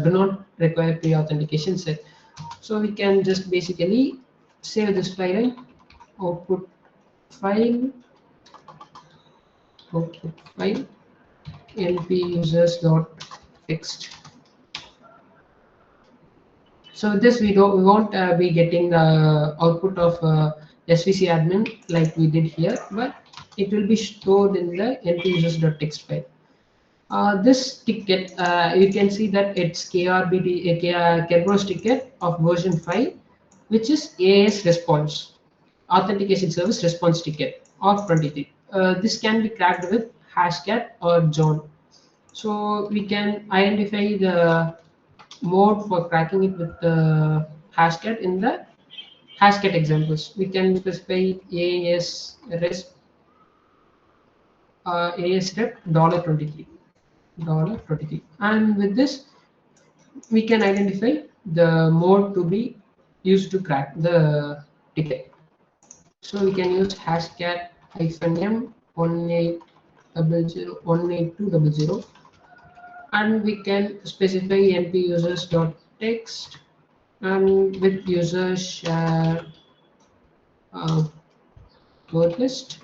do not require pre-authentication set. So we can just basically save this file and output file output file np users dot text. So this we won't be getting the output of SVC admin like we did here, but it will be stored in the np users dot text file. This ticket, you can see that it's KRBT, Kerberos ticket of version 5, which is AS response, authentication service response ticket of 23. This can be cracked with hashcat or John. So we can identify the mode for cracking it with the hashcat in the hashcat examples. We can specify AS rest AS rep $23. $23, and with this we can identify the mode to be used to crack the ticket. So we can use hashcat -m 1800 and we can specify np users dot text and with user share word list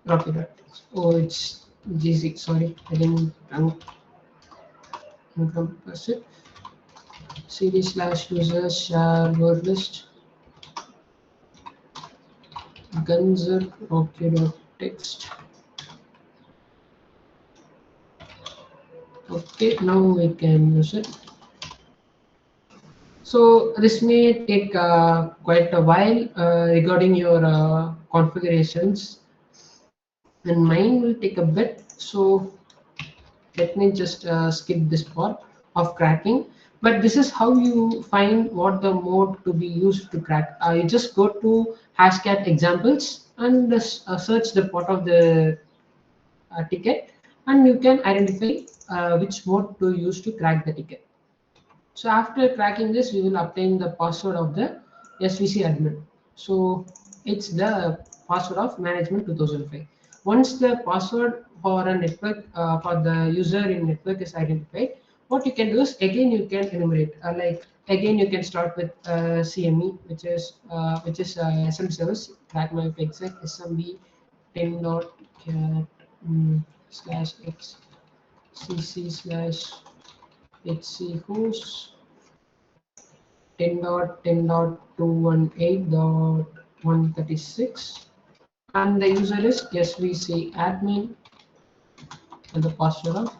rocket. Oh, it's G6. Sorry, I didn't encompass it. cd slash users share word list gunzer okay dot text. Okay, now we can use it. So this may take quite a while regarding your configurations, and mine will take a bit. So let me just skip this part of cracking. But this is how you find what the mode to be used to crack. You just go to hashcat examples and search the part of the ticket, and you can identify which mode to use to crack the ticket. So after cracking this, we will obtain the password of the SVC admin. So it's the password of management 2005. Once the password for a network for the user in network is identified, what you can do is again you can enumerate. Like again you can start with CME, which is SM service crack my exec SMB 10.cat slash x cc slash hc host 10.10.218.136 and the user is SVC admin and the password of,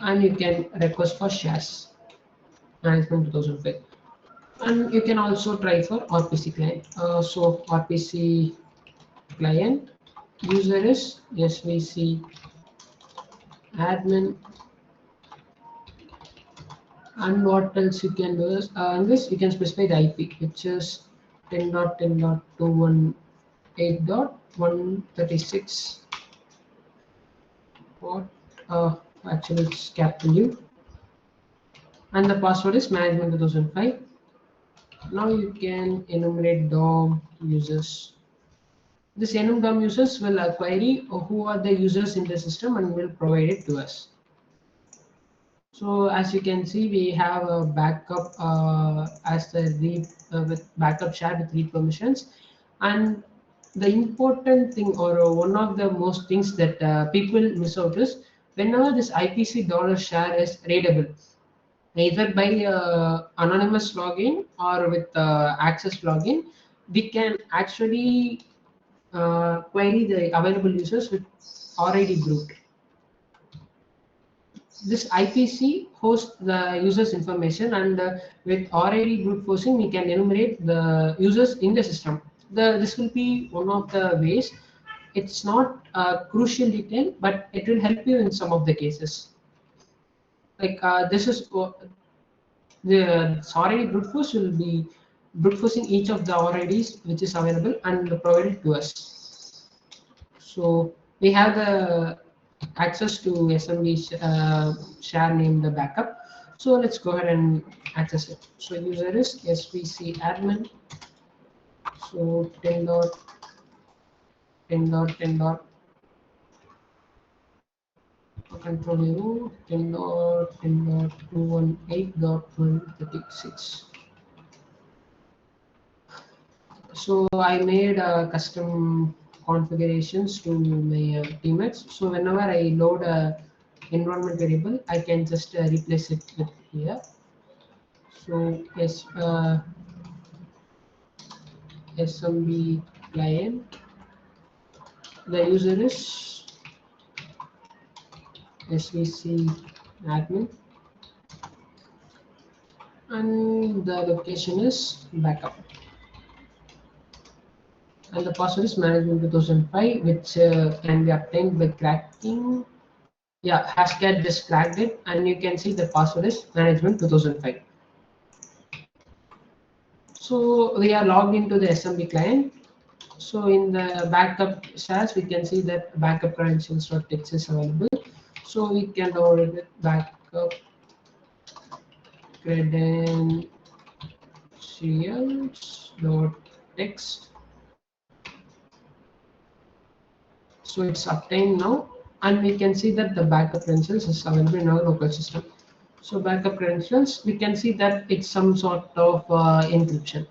and you can request for shares management 2005, and you can also try for RPC client. So RPC client user is SVC admin, and what else you can do is in this you can specify the IP, which is 10.10.218.136. What actually it's capital U, and the password is management 2005. Now you can enumerate DOM users This enum DOM users will query who are the users in the system and will provide it to us. So as you can see, we have a backup as the read with backup shared with read permissions, and the important thing or one of the most things that people miss out is whenever this IPC dollar share is readable, either by anonymous login or with access login, we can actually query the available users with RID brute. This IPC hosts the user's information, and with RID brute forcing, we can enumerate the users in the system. This will be one of the ways. It's not a crucial detail, but it will help you in some of the cases. Like this is the RID brute force will be brute forcing each of the RIDs which is available and provided to us. So we have the access to SMB share name the backup. So let's go ahead and access it. So user is svc admin. So 10.10.10. Control U 10.10.218.136. So I made custom configurations to my teammates. So whenever I load a environment variable, I can just replace it with here. So yes, SMB client. The user is SVC admin, and the location is backup. And the password is management 2005, which can be obtained by cracking. Yeah, Hashcat just cracked it, and you can see the password is management 2005. So we are logged into the SMB client. So in the backup shares, we can see that backup credentials.txt is available. So we can download it backup credentials.txt. So it's obtained now, and we can see that the backup credentials is available in our local system. So backup credentials, we can see that it's some sort of encryption.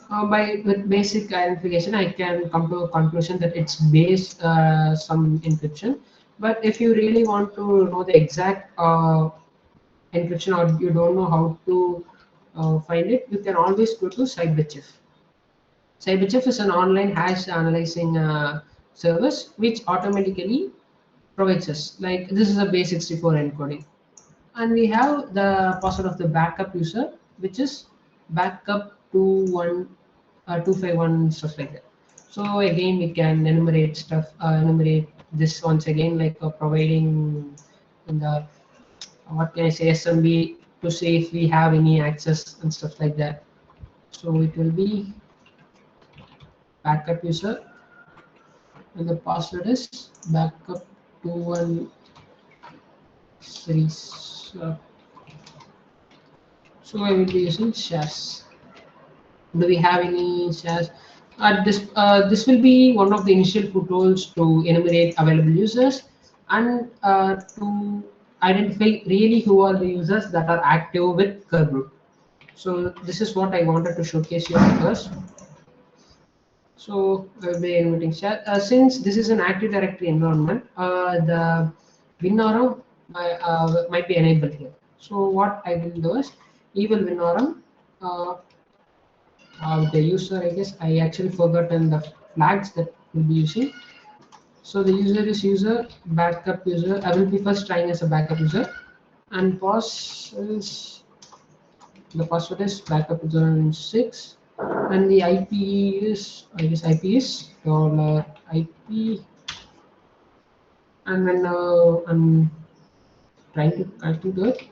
By with basic identification, I can come to a conclusion that it's based some encryption. But if you really want to know the exact encryption, or you don't know how to find it, you can always go to CyberChef. CyberChef is an online hash analyzing service which automatically provides us. Like this is a base 64 encoding, and we have the password of the backup user, which is backup 251 stuff like that. So again, we can enumerate stuff, enumerate this once again, like providing in the what can I say SMB to say if we have any access and stuff like that. So it will be backup user, and the password is backup 213. So I will be using shares. Do we have any shares? This will be one of the initial tools to enumerate available users, and to identify really who are the users that are active with Kerberoot. So this is what I wanted to showcase you first. So we'll be enumerating share. Since this is an Active Directory environment, the WinRM might be enabled here. So what I will do is evil WinRM. The user, I guess I actually forgotten the flags that we'll be using. So the user is user backup user. I will be first trying as a backup user, and the password is backup 2006, and the IP is, I guess IP is $IP, and then I'm trying to do it.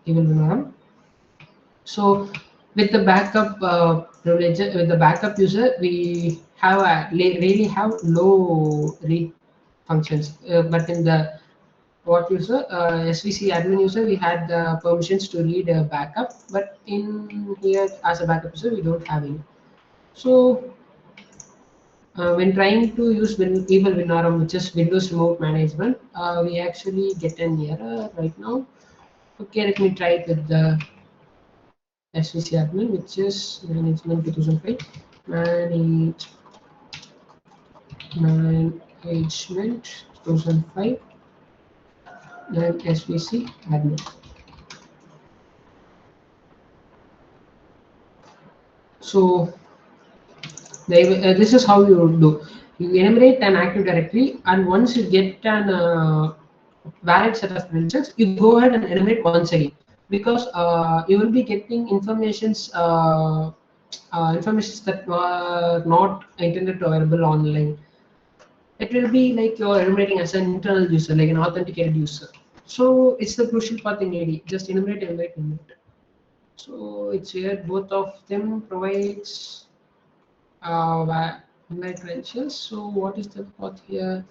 Even when so with the backup privilege, with the backup user, we have really have low read functions, but in the what user SVC admin user, we had the permissions to read a backup, but in here as a backup user we don't have any. So when trying to use Evil Winorum, which is Windows Remote Management, we actually get an error right now. Okay, let me try it with the SVC admin, which is Management 2005. Management 2005 and SVC admin. So this is how you do. You enumerate an active directory, and once you get an valid set of credentials, you go ahead and enumerate once again, because you will be getting informations that were not intended to available online. It will be like you're enumerating as an internal user, like an authenticated user. So it's the crucial part in AD. Just enumerate, enumerate, enumerate. So it's here. Both of them provides online credentials. So what is the path here?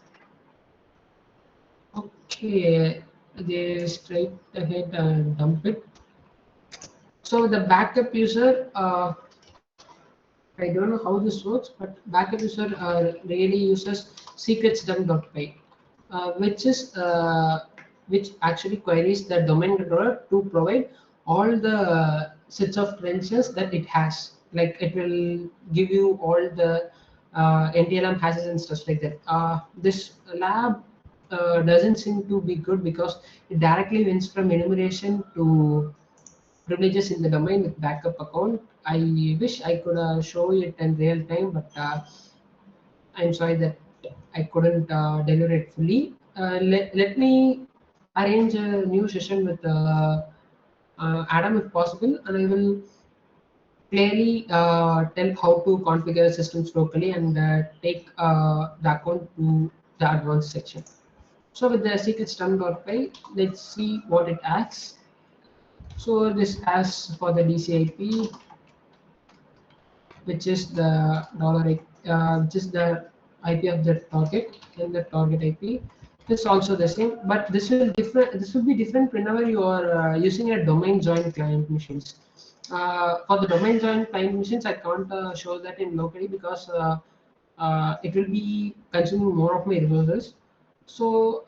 Okay, they straight ahead and dump it. So the backup user, I don't know how this works, but backup user really uses secretsdump.py, which actually queries the domain controller to provide all the sets of credentials that it has. Like it will give you all the NTLM hashes and stuff like that. This lab doesn't seem to be good because it directly went from enumeration to privileges in the domain with backup account. I wish I could show it in real time, but I'm sorry that I couldn't deliver it fully. Let me arrange a new session with Adam if possible, and I will clearly tell how to configure systems locally and take the account to the advanced section. So with the secretsdump.py, let's see what it asks. So this asks for the DCIP, which is the which is the IP of the target, and the target IP is also the same. But this will different. This will be different whenever you are using a domain joined client machines. For the domain joined client machines, I can't show that in locally because it will be consuming more of my resources. So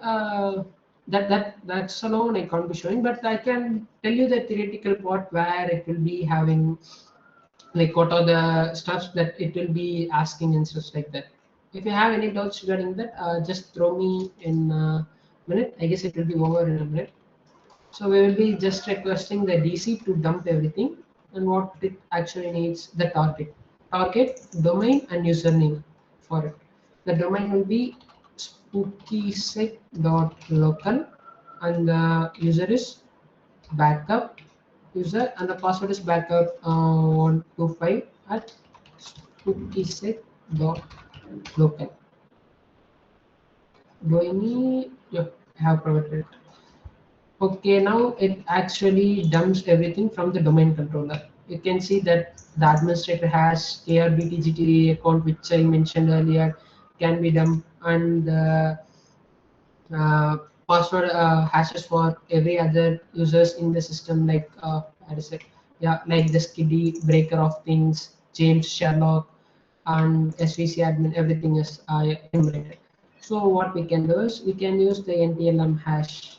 that's alone I can't be showing, but I can tell you the theoretical part where it will be having, like what are the stuffs that it will be asking and stuff like that. If you have any doubts regarding that, just throw me in a minute. I guess it will be over in a minute. So we will be just requesting the DC to dump everything, and what it actually needs the target, domain, and username for it. The domain will be spookysec.local, and the user is backup user, and the password is backup 125 at spookysec.local. Do I need? Yeah, I have provided it. Okay, now it actually dumps everything from the domain controller. You can see that the administrator has ARBTGT account, which I mentioned earlier, can be dumped, and uh, password hashes for every other users in the system, like what is it? Yeah, like the Skiddy, Breaker of Things, James, Sherlock, and SVC admin. Everything is enumerated. So what we can do is we can use the NTLM hash.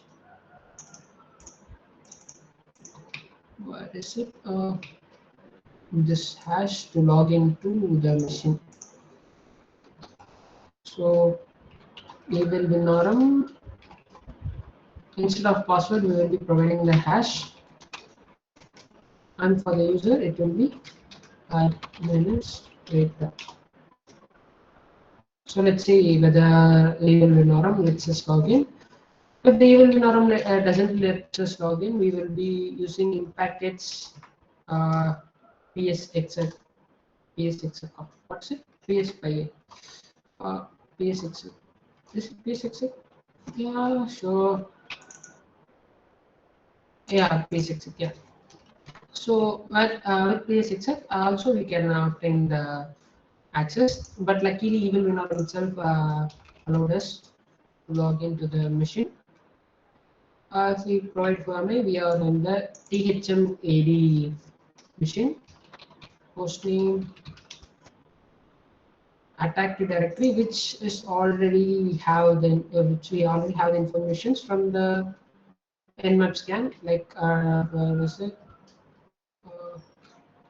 What is it? This hash to log into the machine. So Evil Winorum, instead of password, we will be providing the hash, and for the user, it will be administrator. So let's see whether Evil Winorum lets us log in. If the Evil Winorum doesn't let us log in, we will be using Impacted's PSX. What's it? PS5. PSX. Is it PSX? Yeah, sure. Yeah, PSX. Yeah. So with PSX, also we can obtain the access, but luckily Evil Winorum itself allowed us to log into the machine. As we provide for me, we are in the THM AD machine. Hostname attack directory, which is already we have the which we already have the information from the nmap scan. Like where is it? Uh,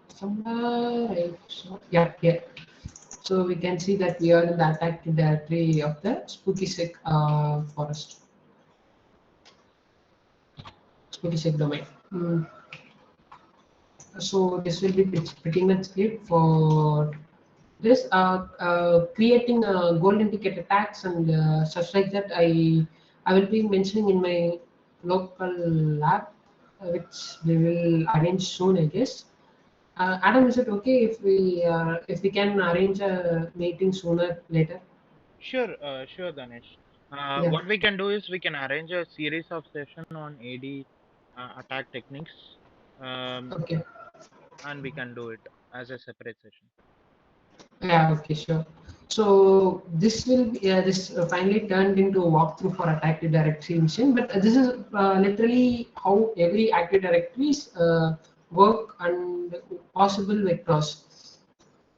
Somewhere right. So yeah, here. So we can see that we are in the attack directory of the spooky sick forest, spooky sick domain. So this will be pretty much it for this creating golden ticket attacks and such like that. I will be mentioning in my local lab, which we will arrange soon, I guess. Adam, is it okay if we can arrange a meeting sooner later? Sure, Dhanesh. Yeah. What we can do is we can arrange a series of session on AD attack techniques, um, Okay. and we can do it as a separate session. Yeah, okay, sure. So this will be this finally turned into a walkthrough for a Active Directory mission, but this is literally how every Active Directories work and possible vectors.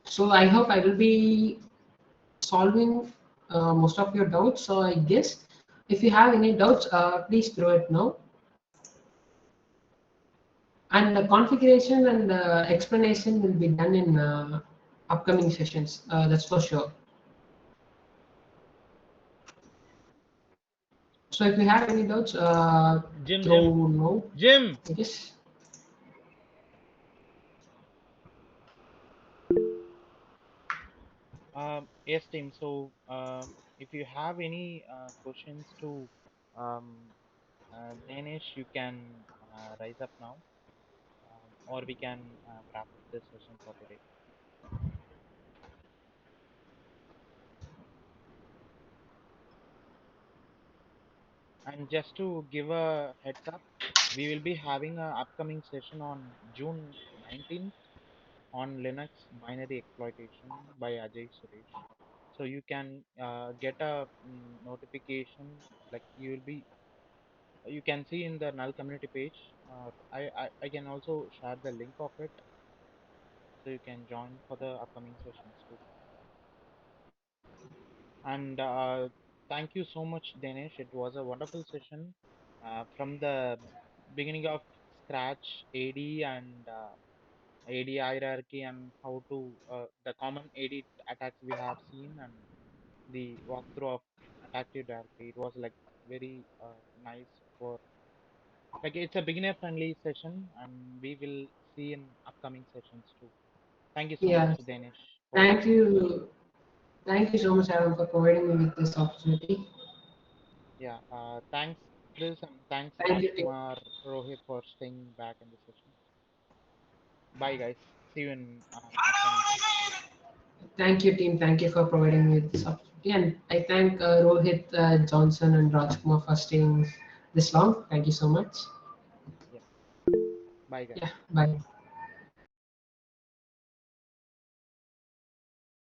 So I hope I will be solving most of your doubts. So I guess if you have any doubts, please throw it now. And the configuration and explanation will be done in upcoming sessions. That's for sure. So if you have any doubts, Jim, Jim, throw no, Jim. I guess. Yes, team. So, if you have any questions to Danish, you can rise up now, or we can wrap up this session for today. And just to give a heads up, we will be having a upcoming session on June 19th on Linux binary exploitation by Ajay Suresh. So you can get a notification, like you can see in the null community page, or I can also share the link of it, so you can join for the upcoming sessions too. And thank you so much, Dinesh. It was a wonderful session from the beginning of scratch, AD and AD hierarchy, and how to the common AD attacks we have seen, and the walkthrough of attactive directory. It was like very nice for, like, it's a beginner friendly session, and we will see in upcoming sessions too. Thank you so much, Yeah. Dinesh, for Thank being here. you. Thank you so much, Adam, for providing me with this opportunity. Yeah, thanks, Chris, and thanks, Thank you, team. Rajkumar, Rohit, for staying back in the session. Bye, guys. See you in upcoming sessions. Thank you, team. Thank you for providing me with this opportunity. And I thank Rohit, Johnson, and Rajkumar for staying this long. Thank you so much. Yeah, bye, guys. Yeah. Bye.